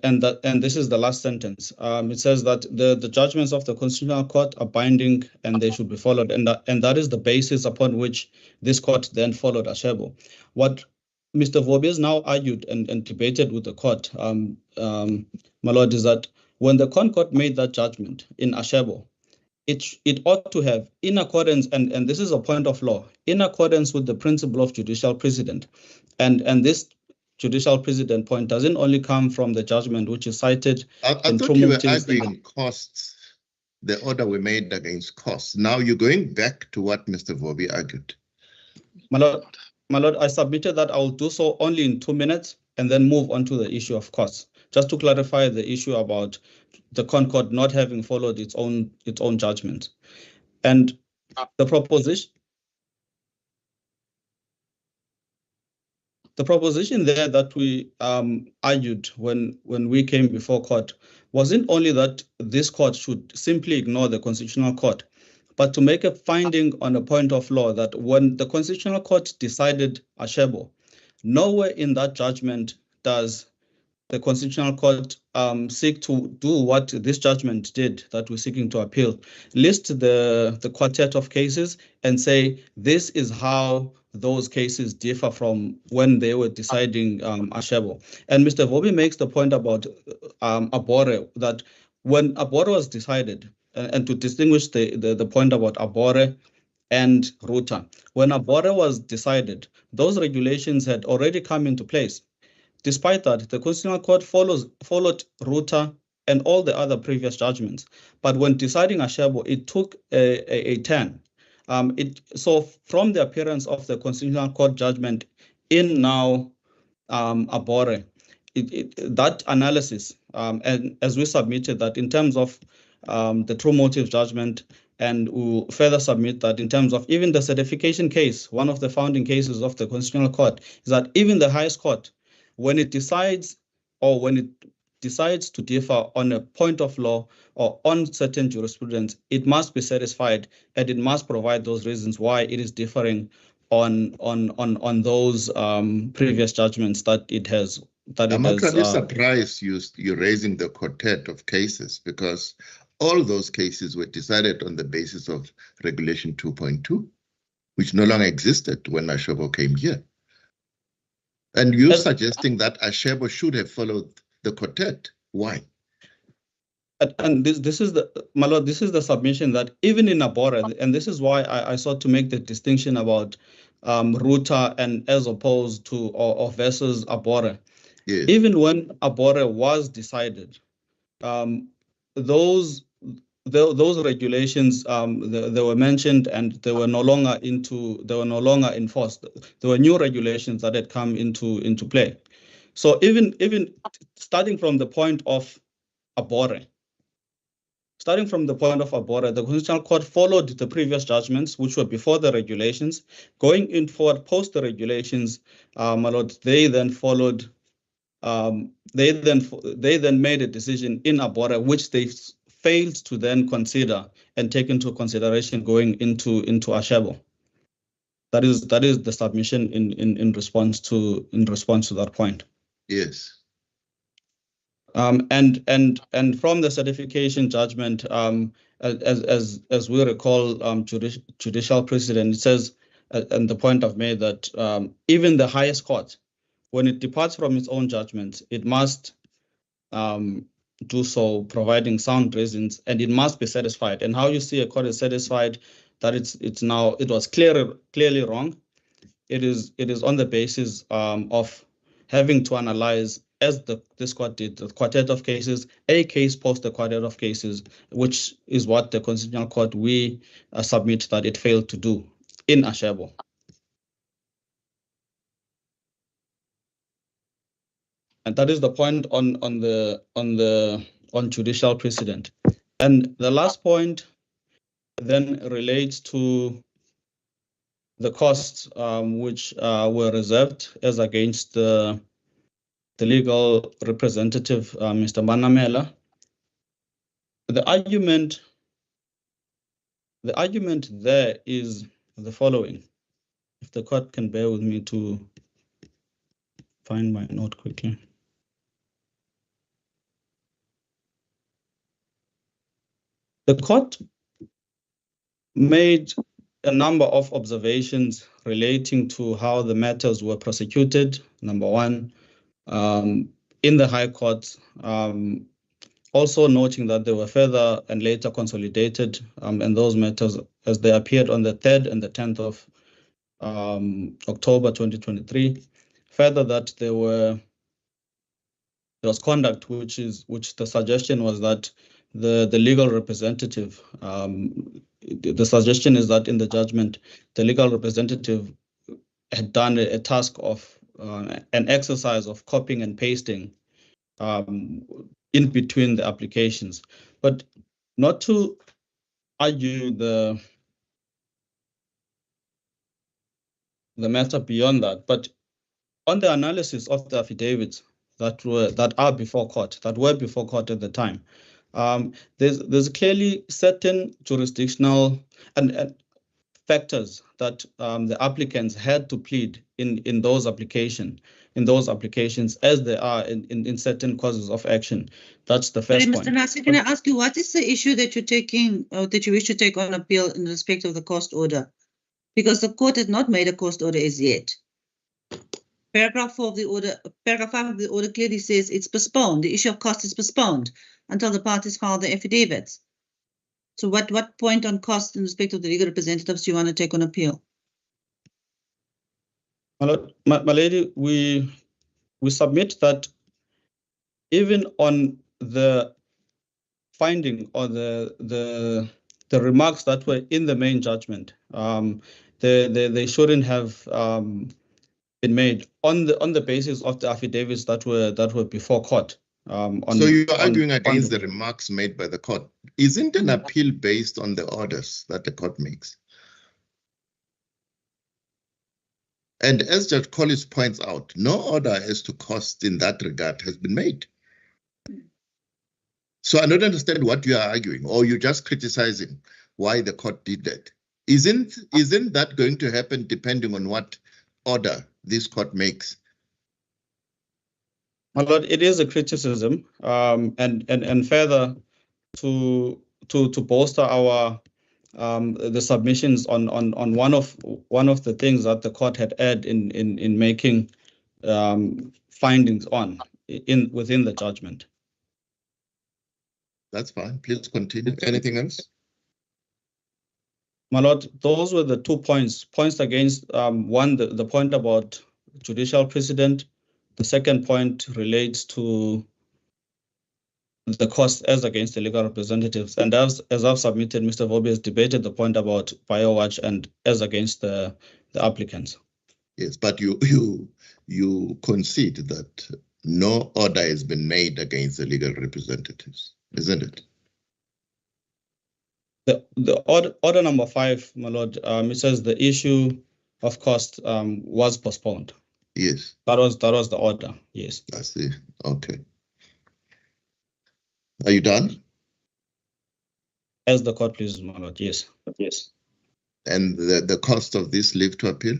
S7: and this is the last sentence. It says that the judgments of the Constitutional Court are binding and they should be followed, and that is the basis upon which this court then followed Ashebo. What Mr. Vobi has now argued and debated with the court, my lord, is that when the Concord made that judgment in Ashebo, it ought to have, in accordance, and this is a point of law, in accordance with the principle of judicial precedent, and this judicial precedent point doesn't only come from the judgment which is cited.
S2: I thought you were arguing costs. The order we made against costs. Now you're going back to what Mr. Vobi argued.
S7: My lord, I submitted that I will do so only in 2 minutes and then move on to the issue of costs. Just to clarify the issue about the Concord not having followed its own judgment, and the proposition there that we argued when we came before court wasn't only that this court should simply ignore the Constitutional Court, but to make a finding on a point of law that when the Constitutional Court decided Ashebo, nowhere in that judgment does the Constitutional Court seek to do what this judgment did that we're seeking to appeal, list the quartet of cases and say this is how those cases differ from when they were deciding Ashebo. And Mr. Vobi makes the point about Abore, that when Abore was decided, and to distinguish the point about Abore and Ruta, when Abore was decided, those regulations had already come into place. Despite that, the Constitutional Court followed Ruta and all the other previous judgments. But when deciding Ashebo, it took a turn. So from the appearance of the Constitutional Court judgment in now Abore, that analysis, and as we submitted that in terms of the true motive judgment, and we'll further submit that in terms of even the certification case, one of the founding cases of the Constitutional Court is that even the highest court, when it decides to differ on a point of law or on certain jurisprudence, it must be satisfied and it must provide those reasons why it is differing on those previous judgments that it has.
S2: I'm actually surprised you're raising the quartet of cases, because all those cases were decided on the basis of Regulation 2.2, which no longer existed when Ashebo came here. And you're suggesting that Ashebo should have followed the quartet. Why?
S7: And this is my lord, this is the submission that even in Abore, and this is why I sought to make the distinction about Ruta and as opposed to or versus Abore.
S2: Yes.
S7: Even when Abore was decided, those regulations they were mentioned and they were no longer enforced. There were new regulations that had come into play. So even starting from the point of Abore, the Constitutional Court followed the previous judgments, which were before the regulations. Going in forward post the regulations, my lord, they then followed. They then made a decision in Abore, which they failed to then consider and take into consideration going into Ashebo. That is the submission in response to that point.
S2: Yes.
S7: And from the certification judgment, as we recall, judicial precedent, it says, and the point I've made, that even the highest court, when it departs from its own judgment, it must do so providing sound reasons, and it must be satisfied. And how you see a court is satisfied that it was clearly wrong. It is on the basis of having to analyze, as this court did, the quartet of cases, a case post the quartet of cases, which is what the Constitutional Court we submit that it failed to do in Ashebo. And that is the point on judicial precedent. And the last point then relates to the costs which were reserved as against the legal representative, Mr. Manamela. The argument there is the following. If the court can bear with me to find my note quickly. The court made a number of observations relating to how the matters were prosecuted. Number one, in the High Court, also noting that they were further and later consolidated, and those matters as they appeared on the 3rd and the 10th of October 2023. Further, that there was conduct which the suggestion was that the legal representative, the suggestion is that in the judgment, the legal representative had done a task of an exercise of copying and pasting in between the applications, but not to argue the matter beyond that, but on the analysis of the affidavits that were before court at the time, there's clearly certain jurisdictional and factors that the applicants had to plead in those applications, in those applications as they are in certain causes of action. That's the first
S5: Sorry,
S7: point.
S5: Mr. Nasir, can I ask you, what is the issue that you're taking, that you wish to take on appeal in respect of the cost order? Because the court has not made a cost order as yet. Paragraph 5 of the order clearly says it's postponed. The issue of cost is postponed until the parties file the affidavits. So what point on cost in respect of the legal representatives do you want to take on appeal?
S7: My lady, we submit that even on the finding or the remarks that were in the main judgment, they shouldn't have been made on the basis of the affidavits that were before court.
S2: So you're arguing against the remarks made by the court. Isn't an appeal based on the orders that the court makes? And as Judge Collis points out, no order as to cost in that regard has been made. So I don't understand what you are arguing, or you're just criticizing why the court did that. Isn't that going to happen depending on what order this court makes?
S7: My lord, it is a criticism, and further to bolster our the submissions on one of the things that the court had erred in making findings on within the judgment.
S2: That's fine. Please continue. Anything else?
S7: My lord, those were the 2 points. Points against one, the point about judicial precedent. The second point relates to the cost as against the legal representatives. And as I've submitted, Mr. Vobi has debated the point about BioWatch and as against the applicants.
S2: Yes, but you concede that no order has been made against the legal representatives, isn't it?
S7: The order number 5, my lord, it says the issue of cost was postponed.
S2: Yes.
S7: That was the order. Yes.
S2: I see. Okay. Are you done?
S7: As the court pleases, my lord. Yes. Yes.
S2: And the cost of this leave to appeal?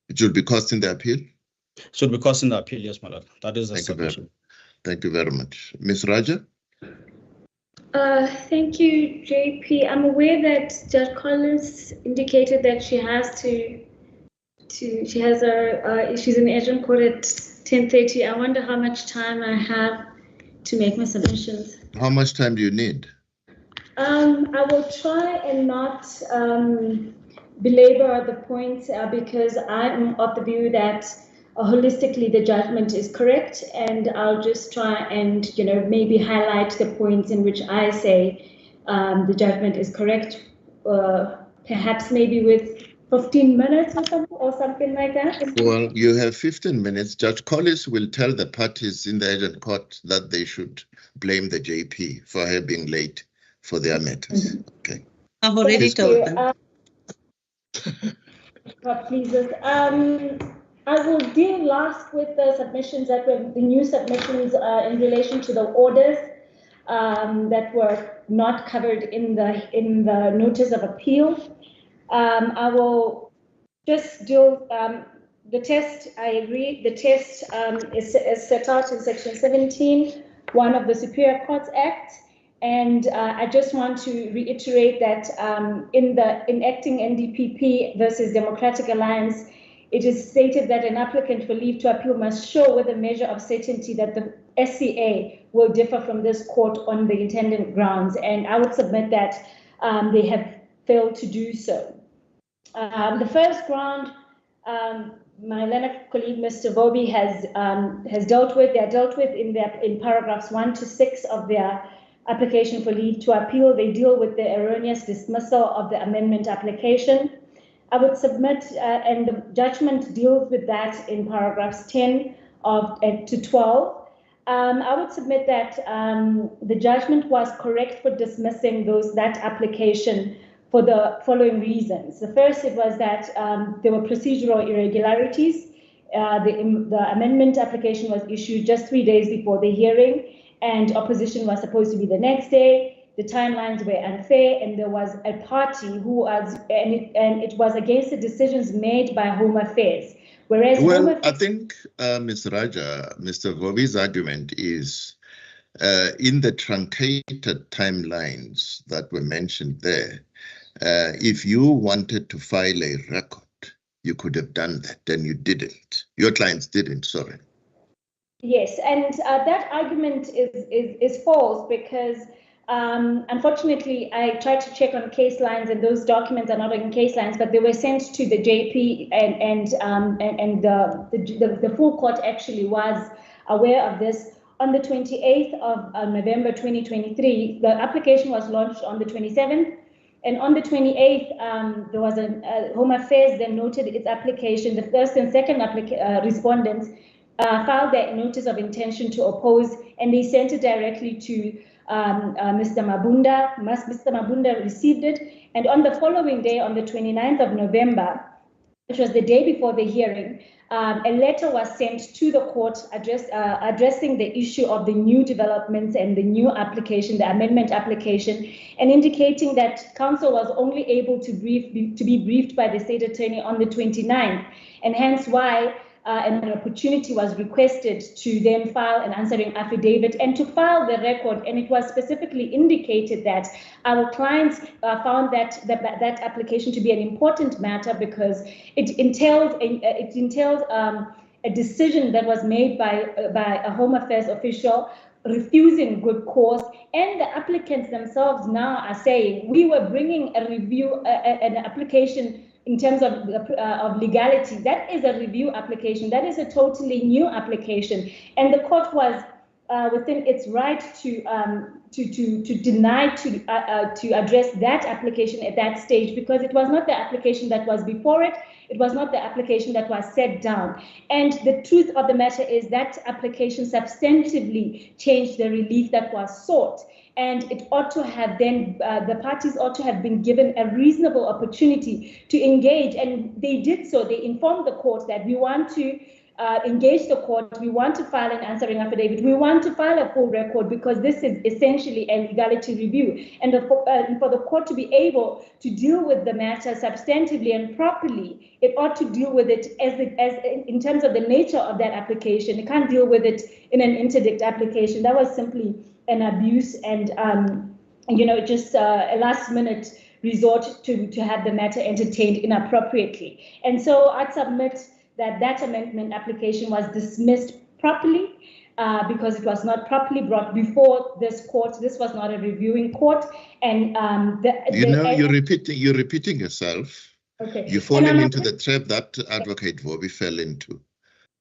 S2: It should be costing the appeal?
S7: Should be costing the appeal, yes, my lord. That is the submission.
S2: Thank you very much. Ms. Raja?
S4: Thank you, JP. I'm aware that Judge Collis indicated that she has she's in the urgent court at 10:30. I wonder how much time I have to make my submissions.
S2: How much time do you need?
S4: I will try and not belabor the points because I'm of the view that holistically the judgment is correct, and I'll just try and maybe highlight the points in which I say the judgment is correct, perhaps maybe with 15 minutes or something like that.
S2: Well, you have 15 minutes. Judge Collis will tell the parties in the urgent court that they should blame the JP for her being late for their matters. Okay.
S5: I've already told them.
S4: God pleases. I will deal last with the submissions that were the new submissions in relation to the orders that were not covered in the notice of appeal. I will just do the test. I agree. The test is set out in Section 17(1) of the Superior Courts Act, and I just want to reiterate that in enacting NDPP versus Democratic Alliance, it is stated that an applicant for leave to appeal must show with a measure of certainty that the SCA will differ from this court on the intended grounds, and I would submit that they have failed to do so. The first ground, my learned colleague, Mr. Vobi, has dealt with. They are dealt with in paragraphs 1 to 6 of their application for leave to appeal. They deal with the erroneous dismissal of the amendment application. I would submit, and the judgment deals with that in paragraphs 10 to 12. I would submit that the judgment was correct for dismissing that application for the following reasons. The first, it was that there were procedural irregularities. The amendment application was issued just 3 days before the hearing, and opposition was supposed to be the next day. The timelines were unfair, and there was a party who was, and it was against the decisions made by Home Affairs, Whereas
S2: well, I think, Ms. Raja, Mr. Vobi's argument is in the truncated timelines that were mentioned there, if you wanted to file a record, you could have done that, and you didn't. Your clients didn't, sorry.
S4: Yes, and that argument is false because unfortunately, I tried to check on case lines, and those documents are not in case lines, but they were sent to the JP, and the full court actually was aware of this. On the 28th of November 2023, the application was launched on the 27th, and on the 28th, there was a Home Affairs then noted its application. The first and second respondents filed their notice of intention to oppose, and they sent it directly to Mr. Mabunda. Mr. Mabunda received it, and on the following day, on the 29th of November, which was the day before the hearing, a letter was sent to the court addressing the issue of the new developments and the new application, the amendment application, and indicating that counsel was only able to be briefed by the state attorney on the 29th, and hence why an opportunity was requested to then file an answering affidavit and to file the record. And it was specifically indicated that our clients found that application to be an important matter because it entailed a decision that was made by a Home Affairs official refusing good cause, and the applicants themselves now are saying we were bringing a review, an application in terms of legality. That is a review application. That is a totally new application, and the court was within its right to deny to address that application at that stage, because it was not the application that was before it. It was not the application that was set down. And the truth of the matter is that application substantively changed the relief that was sought. And it ought to have then, the parties ought to have been given a reasonable opportunity to engage. And they did so. They informed the court that we want to engage the court, we want to file an answering affidavit, we want to file a full record, because this is essentially a legality review. And for the court to be able to deal with the matter substantively and properly, it ought to deal with it as in terms of the nature of that application. It can't deal with it in an interdict application. That was simply an abuse and just a last minute resort to have the matter entertained inappropriately. And so I'd submit that amendment application was dismissed properly because it was not properly brought before this court. This was not a reviewing court, and
S2: you're repeating yourself. Okay, you're falling into the trap that Advocate Vobi fell into.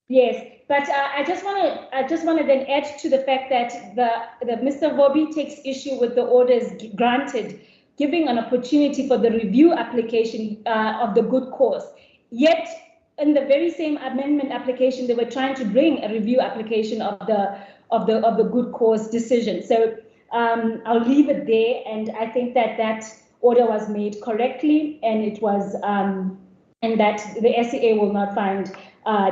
S4: Yes, but I just want to then add to the fact that the Mr. Vobi takes issue with the orders granted, giving an opportunity for the review application of the good cause. Yet, in the very same amendment application, they were trying to bring a review application of the good cause decision. So I'll leave it there, and I think that order was made correctly, and it was and that the SCA will not find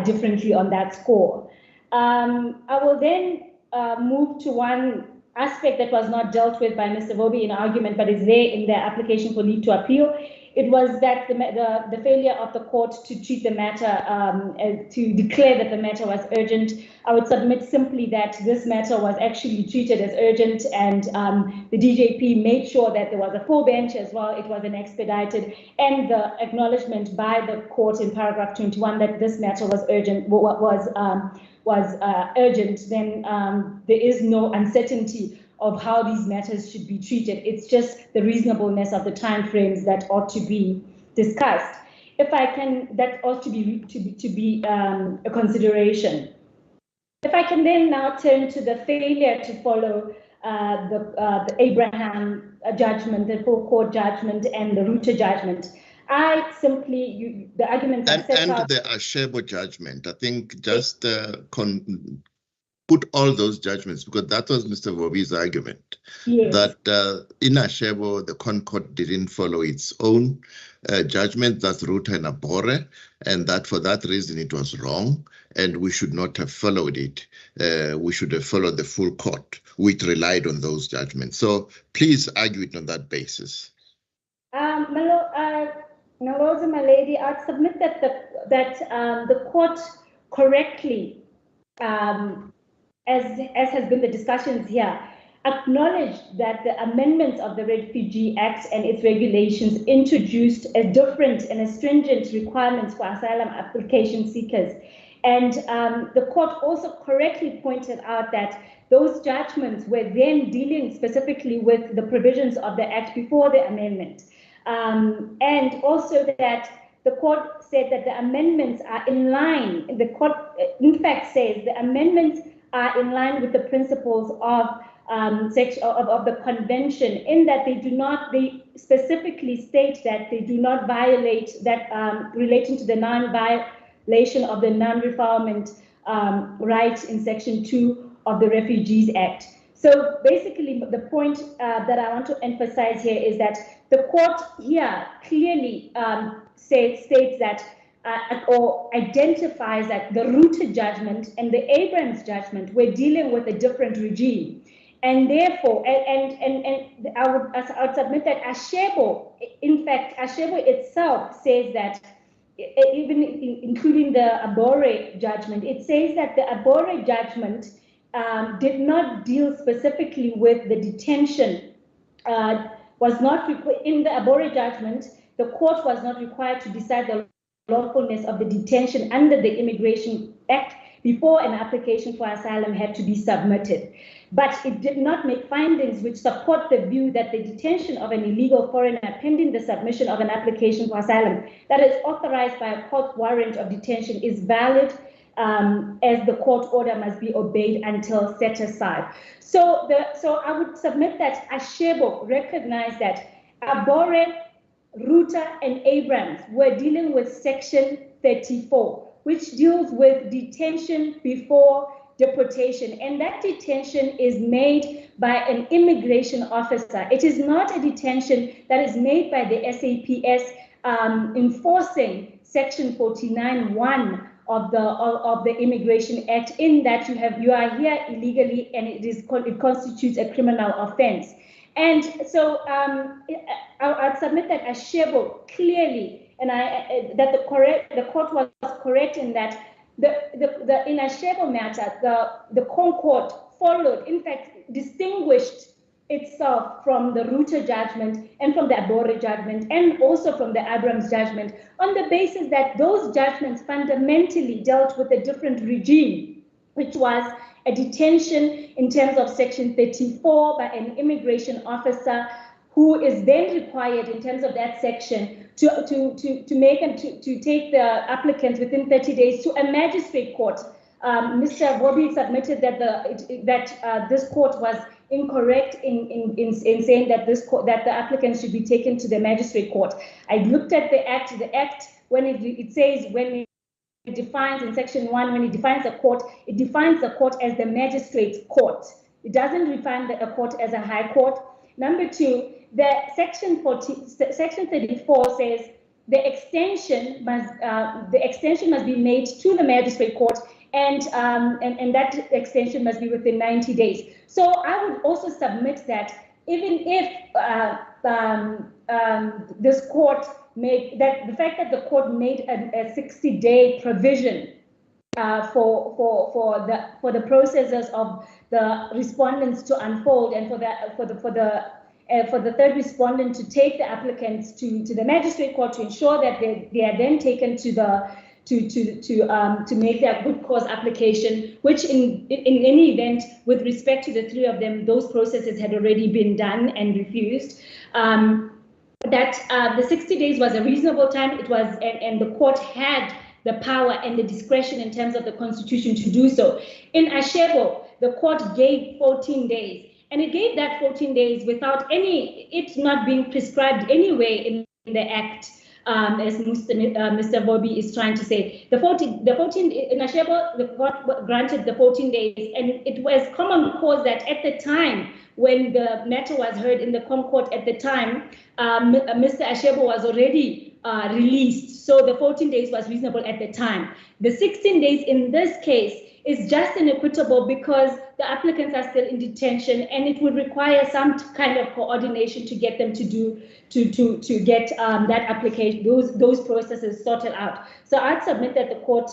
S4: differently on that score. I will then move to one aspect that was not dealt with by Mr. Vobi in argument, but is there in the application for leave to appeal. It was that the failure of the court to treat the matter, to declare that the matter was urgent. I would submit simply that this matter was actually treated as urgent, and the DJP made sure that there was a full bench as well. It was an expedited, and the acknowledgement by the court in paragraph 21 that this matter was urgent, was urgent. Then there is no uncertainty of how these matters should be treated. It's just the reasonableness of the timeframes that ought to be discussed. If I can, that ought to be a consideration. If I can then now turn to the failure to follow the Abraham judgment, the full court judgment, and the Ruta judgment. I simply, the arguments are set out.
S2: And the Ashebo judgment, I think just put all those judgments, because that was Mr. Vobi's argument, yes, that in Ashebo, the Concord didn't follow its own judgment, that's Ruta and Abore, and that for that reason it was wrong, and we should not have followed it. We should have followed the full court, which relied on those judgments. So please argue it on that basis.
S4: Now, also, my lady, I'd submit that the court correctly, as has been the discussions here, acknowledged that the amendments of the Refugee Act and its regulations introduced a different and a stringent requirements for asylum application seekers. And the court also correctly pointed out that those judgments were then dealing specifically with the provisions of the Act before the amendment. And also that the court said that the amendments are in line, the court in fact says the amendments are in line with the principles of the convention, in that they specifically state that they do not violate that relating to the non-violation of the non-refoulement right in Section 2 of the Refugees Act. So basically, the point that I want to emphasize here is that the court here clearly states that or identifies that the Ruta judgment and the Abrams judgment were dealing with a different regime. And therefore, and I would submit that Ashebo, in fact, Ashebo itself says that, even including the Abore judgment, it says that the Abore judgment did not deal specifically with the detention, was not in the Abore judgment, the court was not required to decide the lawfulness of the detention under the Immigration Act before an application for asylum had to be submitted. But it did not make findings which support the view that the detention of an illegal foreigner pending the submission of an application for asylum that is authorized by a court warrant of detention is valid, as the court order must be obeyed until set aside. So I would submit that Ashebo recognized that Abore, Ruta, and Abrams were dealing with Section 34, which deals with detention before deportation, and that detention is made by an immigration officer. It is not a detention that is made by the SAPS enforcing Section 49(1) of the Immigration Act, in that you are here illegally and it constitutes a criminal offense. And so I'd submit that Ashebo clearly, and that the court was correct in that in Ashebo matter, the Concord followed, in fact, distinguished itself from the Ruta judgment and from the Abore judgment and also from the Abrams judgment on the basis that those judgments fundamentally dealt with a different regime, which was a detention in terms of Section 34 by an immigration officer, who is then required in terms of that section to take the applicant within 30 days to a magistrate court. Mr. Bobby submitted that this court was incorrect in saying that that the applicant should be taken to the magistrate court. I looked at the act. The act, when it says, when it defines in Section 1, when it defines a court, it defines the court as the magistrate court. It doesn't define a court as a high court. Number two, the Section 34 says the extension must be made to the magistrate court, and that extension must be within 90 days. So I would also submit that even if this court made that, the fact that the court made a 60-day provision for the processes of the respondents to unfold, and for the third respondent to take the applicants to the magistrate court to ensure that they are then taken to make their good cause application, which in any event, with respect to the three of them, those processes had already been done and refused. That the 60 days was a reasonable time. It was, and the court had the power and the discretion in terms of the Constitution to do so. In Ashebo, the court gave 14 days, and it gave that 14 days without it not being prescribed anywhere in the Act, as Mr. Bobby is trying to say. The 14 in Ashebo, the court granted the 14 days, and it was common cause that at the time when the matter was heard in the Concord, at the time, Mr. Ashebo was already released. So the 14 days was reasonable at the time. The 16 days in this case is just inequitable because the applicants are still in detention, and it would require some kind of coordination to get them to get that application, those processes sorted out. So I'd submit that the court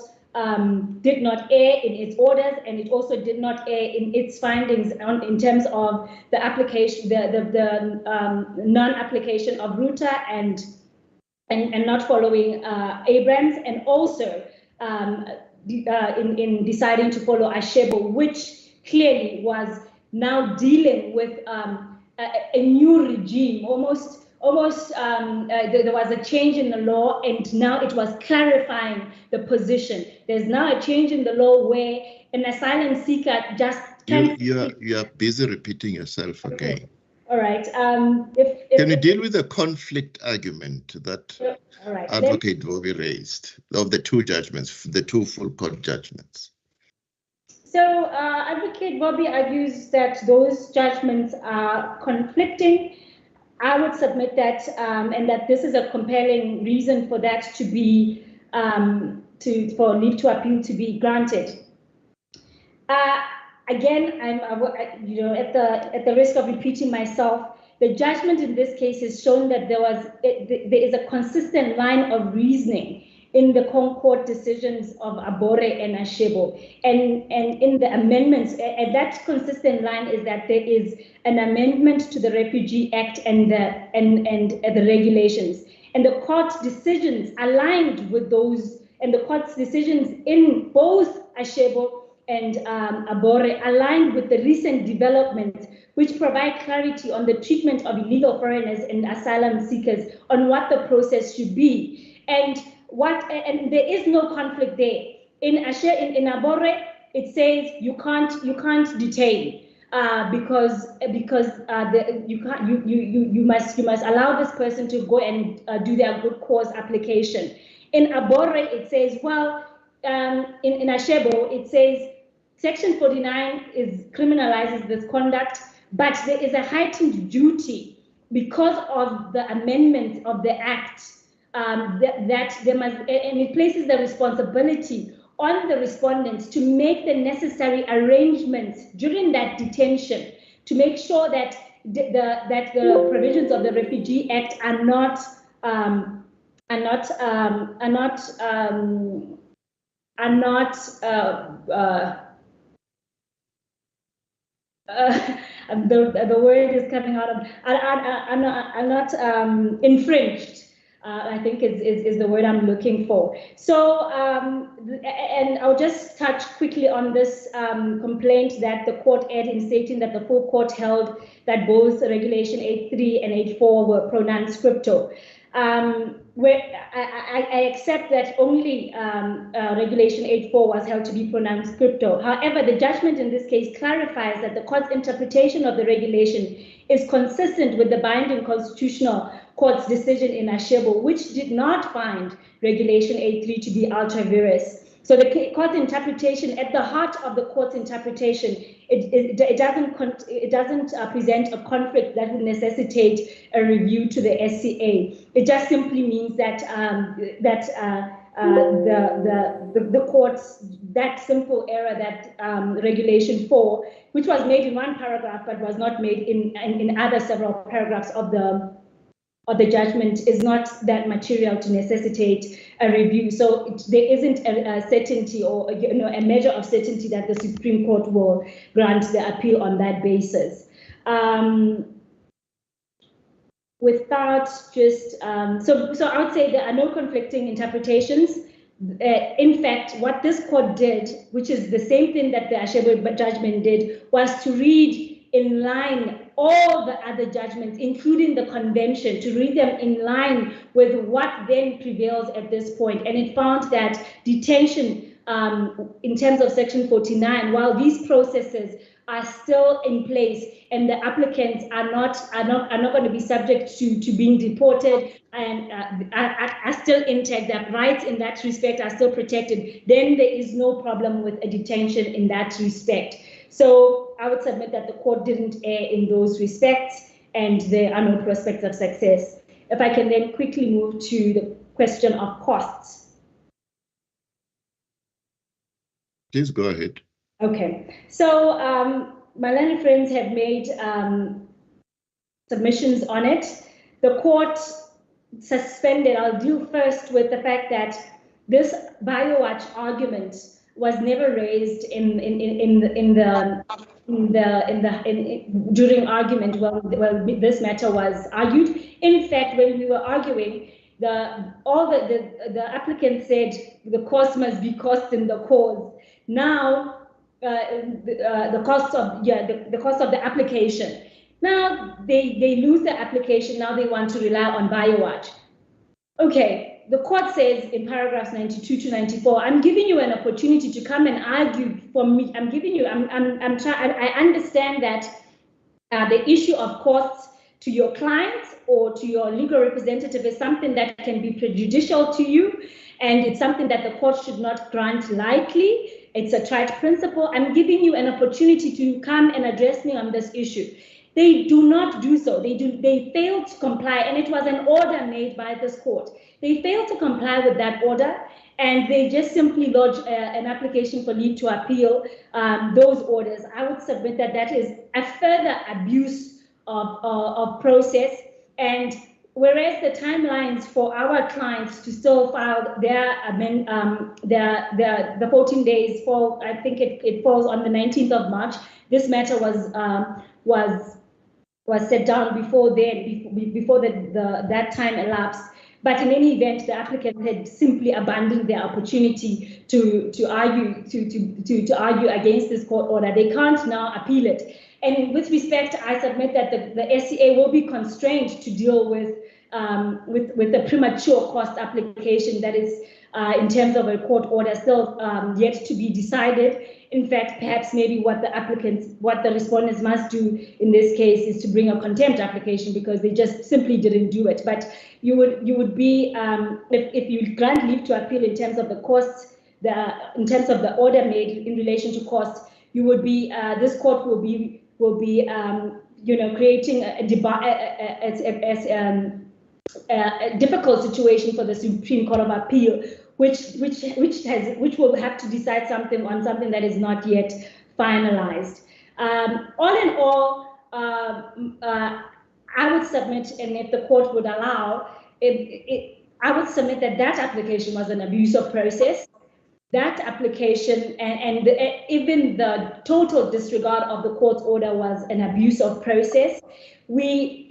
S4: did not err in its orders, and it also did not err in its findings in terms of the application, the non-application of Ruta and not following Abrams, and also in deciding to follow Sugebo, which clearly was now dealing with a new regime, almost there was a change in the law, and now it was clarifying the position. There's now a change in the law where an asylum seeker just can't...
S2: You are busy repeating yourself again.
S4: Okay. All right.
S2: Can you deal with the conflict argument that
S4: all right.
S2: Advocate Bobby raised of the two judgments, the two full court judgments?
S4: So Advocate Bobby argues that those judgments are conflicting. I would submit that, and that this is a compelling reason for that to be, for leave to appeal to be granted. Again, I'm, at the risk of repeating myself, the judgment in this case has shown that there is a consistent line of reasoning in the Concord decisions of Abore and Sugebo, and in the amendments, and that consistent line is that there is an amendment to the Refugee Act and the regulations, and the court decisions aligned with those, and the court's decisions in both Sugebo and Abore aligned with the recent developments, which provide clarity on the treatment of illegal foreigners and asylum seekers, on what the process should be, and there is no conflict there. In Abore, it says you can't detain because you must allow this person to go and do their good cause application. In Abore, it says, well, in Sugebo, it says Section 49 criminalizes this conduct, but there is a heightened duty because of the amendment of the Act that there must, and it places the responsibility on the respondents to make the necessary arrangements during that detention to make sure that the provisions of the Refugee Act are not the word is coming out of are not infringed. I think is the word I'm looking for. So, and I'll just touch quickly on this complaint that the court aired in stating that the full court held that both Regulation 8.3 and 8.4 were pronounced scripto. Where I accept that only Regulation 8.4 was held to be pronounced scripto. However, the judgment in this case clarifies that the court's interpretation of the regulation is consistent with the binding constitutional court's decision in Sugebo, which did not find Regulation 8.3 to be ultra vires. So the court's interpretation, at the heart of the court's interpretation, it doesn't present a conflict that would necessitate a review to the SCA. It just simply means that the court's, that simple error, that Regulation 4, which was made in one paragraph but was not made in other several paragraphs of the judgment, is not that material to necessitate a review. So there isn't a certainty or a measure of certainty that the Supreme Court will grant the appeal on that basis. Without just so I would say there are no conflicting interpretations. In fact, what this court did, which is the same thing that the Sugebo judgment did, was to read in line all the other judgments, including the convention, to read them in line with what then prevails at this point. And it found that detention, in terms of Section 49, while these processes are still in place and the applicants are not going to be subject to being deported and are still intact, that rights in that respect are still protected, then there is no problem with a detention in that respect. So I would submit that the court didn't err in those respects, and there are no prospects of success. If I can then quickly move to question of costs.
S2: Please go ahead.
S4: Okay, so my learned friends have made submissions on it. The court suspended. I'll deal first with the fact that this BioWatch argument was never raised during argument while this matter was argued. In fact, when we were arguing, the applicant said the cost must be cost in the cause. Now the cost of the application. Now they lose the application. Now they want to rely on BioWatch. Okay, the court says in paragraphs 92 to 94, I'm giving you an opportunity to come and argue for me. I understand that the issue of costs to your client or to your legal representative is something that can be prejudicial to you, and it's something that the court should not grant lightly. It's a tried principle. I'm giving you an opportunity to come and address me on this issue. They do not do so. They failed to comply, and it was an order made by this court. They failed to comply with that order, and they just simply lodged an application for leave to appeal those orders. I would submit that that is a further abuse of process. And whereas the timelines for our clients to still file the 14 days fall, I think it falls on the 19th of March. This matter was set down before that time elapsed. But in any event, the applicant had simply abandoned their opportunity to argue against this court order. They can't now appeal it. And with respect, I submit that the SCA will be constrained to deal with the premature cost application that is, in terms of a court order, still yet to be decided. In fact, perhaps maybe what the respondents must do in this case is to bring a contempt application, because they just simply didn't do it. But you would be, if you grant leave to appeal in terms of the costs, in terms of the order made in relation to costs, you would be, this court will be creating a difficult situation for the Supreme Court of Appeal, which will have to decide something on something that is not yet finalized. All in all, I would submit, and if the court would allow, I would submit that application was an abuse of process. That application and even the total disregard of the court's order was an abuse of process. The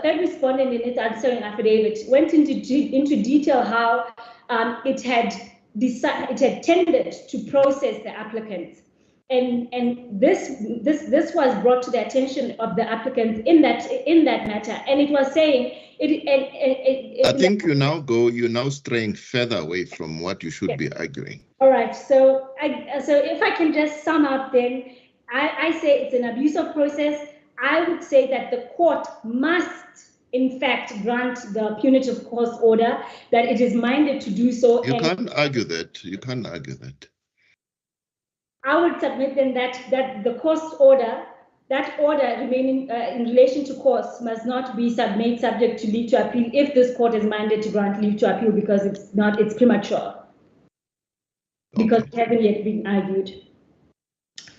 S4: third respondent in its answering affidavit went into detail how it had tended to process the applicant, and this was brought to the attention of the applicant in that matter, and it was saying I
S2: think you're now straying further away from what you should be arguing.
S4: All right, so if I can just sum up, then I say it's an abuse of process. I would say that the court must, in fact, grant the punitive cost order, that it is minded to do so.
S2: You can't argue that. You can't argue that.
S4: I would submit then that the cost order, that order remaining in relation to costs, must not be made subject to leave to appeal if this court is minded to grant leave to appeal, because it's premature. Okay. Because it hasn't yet been argued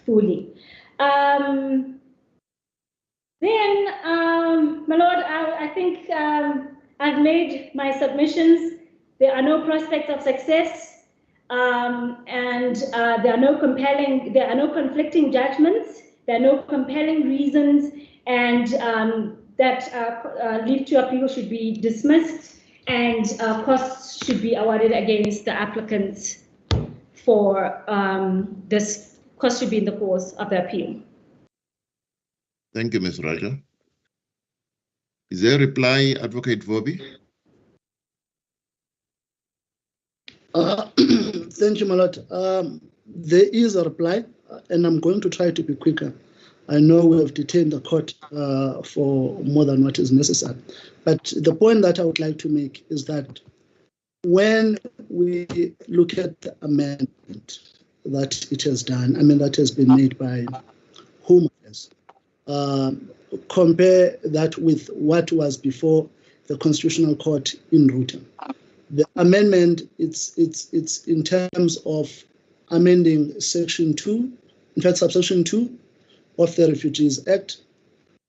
S4: fully. Then, my lord, I think I've made my submissions. There are no prospects of success, and there are no conflicting judgments. There are no compelling reasons, and that leave to appeal should be dismissed, and costs should be awarded against the applicants for this. Cost should be in the course of the appeal.
S2: Thank you, Ms. Raja. Is there a reply, Advocate Vobi?
S3: Thank you, my lord. There is a reply, and I'm going to try to be quicker. I know we have detained the court for more than what is necessary. But the point that I would like to make is that when we look at the amendment that it has done, that has been made by Home Affairs, compare that with what was before the Constitutional Court in Ruta. The amendment, it's in terms of amending Section 2, in fact, subsection 2 of the Refugees Act,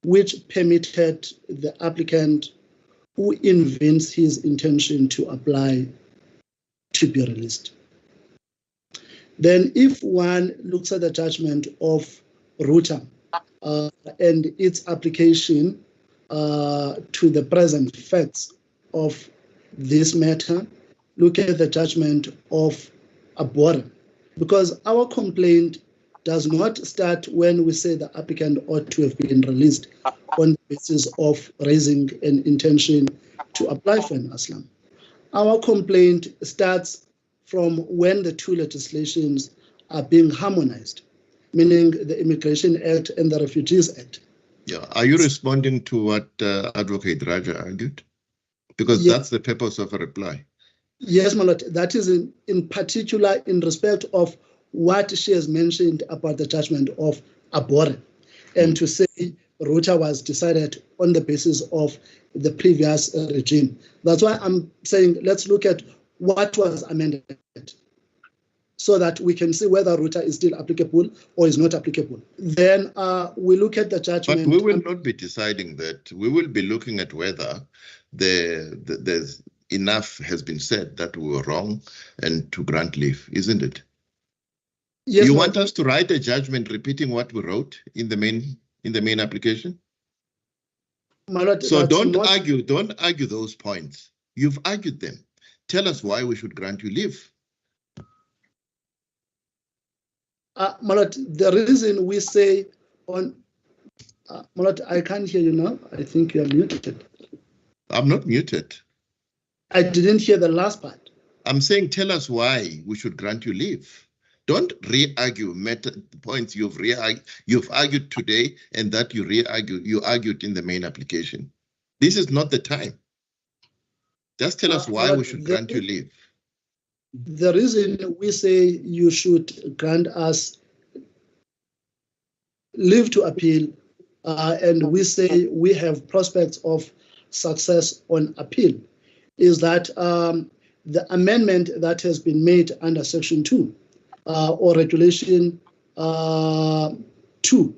S3: which permitted the applicant who evinces his intention to apply to be released. Then if one looks at the judgment of Ruta and its application to the present facts of this matter, look at the judgment of Abora, because our complaint does not start when we say the applicant ought to have been released on the basis of raising an intention to apply for an asylum. Our complaint starts from when the two legislations are being harmonized, meaning the Immigration Act and the Refugees Act.
S2: Yeah, are you responding to what Advocate Raja argued? Because
S3: yes,
S2: that's the purpose of a reply.
S3: Yes, my lord, that is in particular in respect of what she has mentioned about the judgment of Abora, and to say Ruta was decided on the basis of the previous regime. That's why I'm saying let's look at what was amended so that we can see whether Ruta is still applicable or is not applicable. Then we look at the judgment.
S2: But we will not be deciding that. We will be looking at whether there's enough has been said that we were wrong and to grant leave, isn't it?
S3: Yes,
S2: you want us to write a judgment repeating what we wrote in the main application?
S3: My lord,
S2: so don't argue those points. You've argued them. Tell us why we should grant you leave.
S3: My lord, the reason we say on, my lord, I can't hear you now. I think you are muted.
S2: I'm not muted.
S3: I didn't hear the last part.
S2: I'm saying tell us why we should grant you leave. Don't re-argue points you've argued today and that you argued in the main application. This is not the time. Just tell us why we should grant you leave.
S3: The reason we say you should grant us leave to appeal, and we say we have prospects of success on appeal, is that the amendment that has been made under Section 2 or Regulation 2,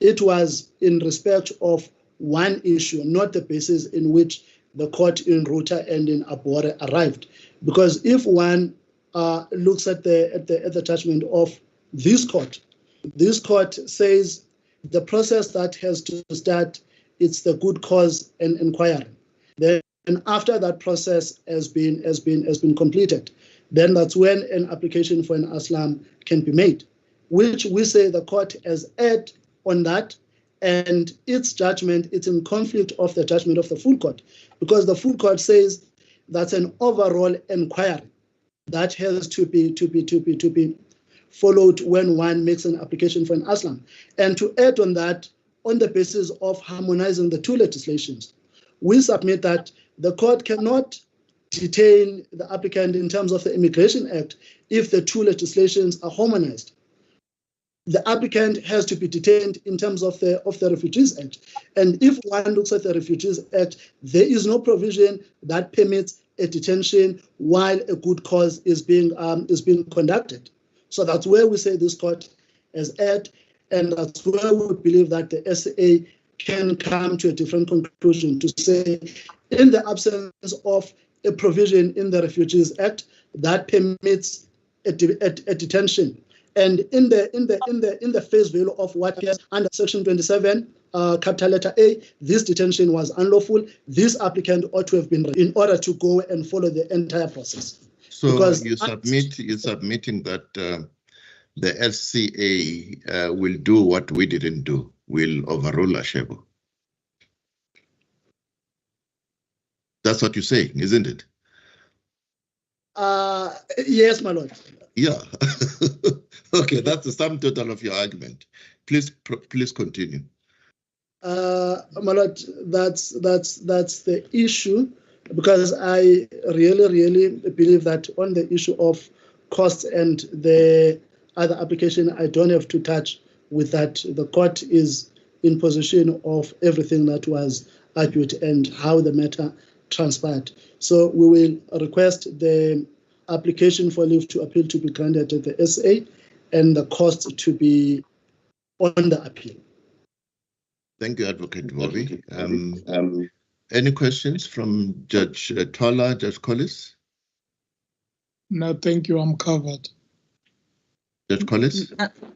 S3: it was in respect of one issue, not the basis in which the court in Ruta and in Abora arrived. Because if one looks at the judgment of this court says the process that has to start, it's the good cause and inquiry. Then after that process has been completed, then that's when an application for an asylum can be made, which we say the court has erred on that, and its judgment, it's in conflict of the judgment of the full court, because the full court says that's an overall inquiry that has to be followed when one makes an application for an asylum. And to add on that, on the basis of harmonizing the two legislations, we submit that the court cannot detain the applicant in terms of the Immigration Act if the two legislations are harmonized. The applicant has to be detained in terms of the Refugees Act. And if one looks at the Refugees Act, there is no provision that permits a detention while a good cause is being conducted. So that's where we say this court has erred, and that's where we believe that the SA can come to a different conclusion to say, in the absence of a provision in the Refugees Act that permits a detention, and in the face value of what is under Section 27, capital letter A, this detention was unlawful. This applicant ought to have been in order to go and follow the entire process.
S2: So because you're submitting that the SCA will do what we didn't do, will overrule Ashebo. That's what you're saying, isn't it?
S3: Yes, my lord.
S2: Yeah. Okay, that's the sum total of your argument. Please continue.
S3: My lord, that's the issue, because I really believe that on the issue of costs and the other application, I don't have to touch with that. The court is in possession of everything that was argued and how the matter transpired. So we will request the application for leave to appeal to be granted at the SA and the cost to be on the appeal.
S2: Thank you, Advocate Bobby. Any questions from Judge Twala, Judge Collis?
S6: No, thank you. I'm covered.
S2: Judge Collis?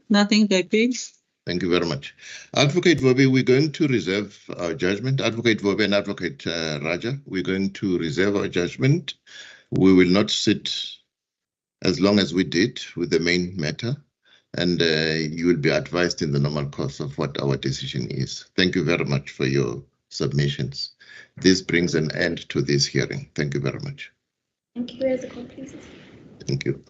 S5: Nothing, JP.
S2: Thank you very much. Advocate Bobby, we're going to reserve our judgment. Advocate Bobby and Advocate Raja, we're going to reserve our judgment. We will not sit as long as we did with the main matter, and you will be advised in the normal course of what our decision is. Thank you very much for your submissions. This brings an end to this hearing. Thank you very much.
S4: Thank you, as a please.
S2: Thank you.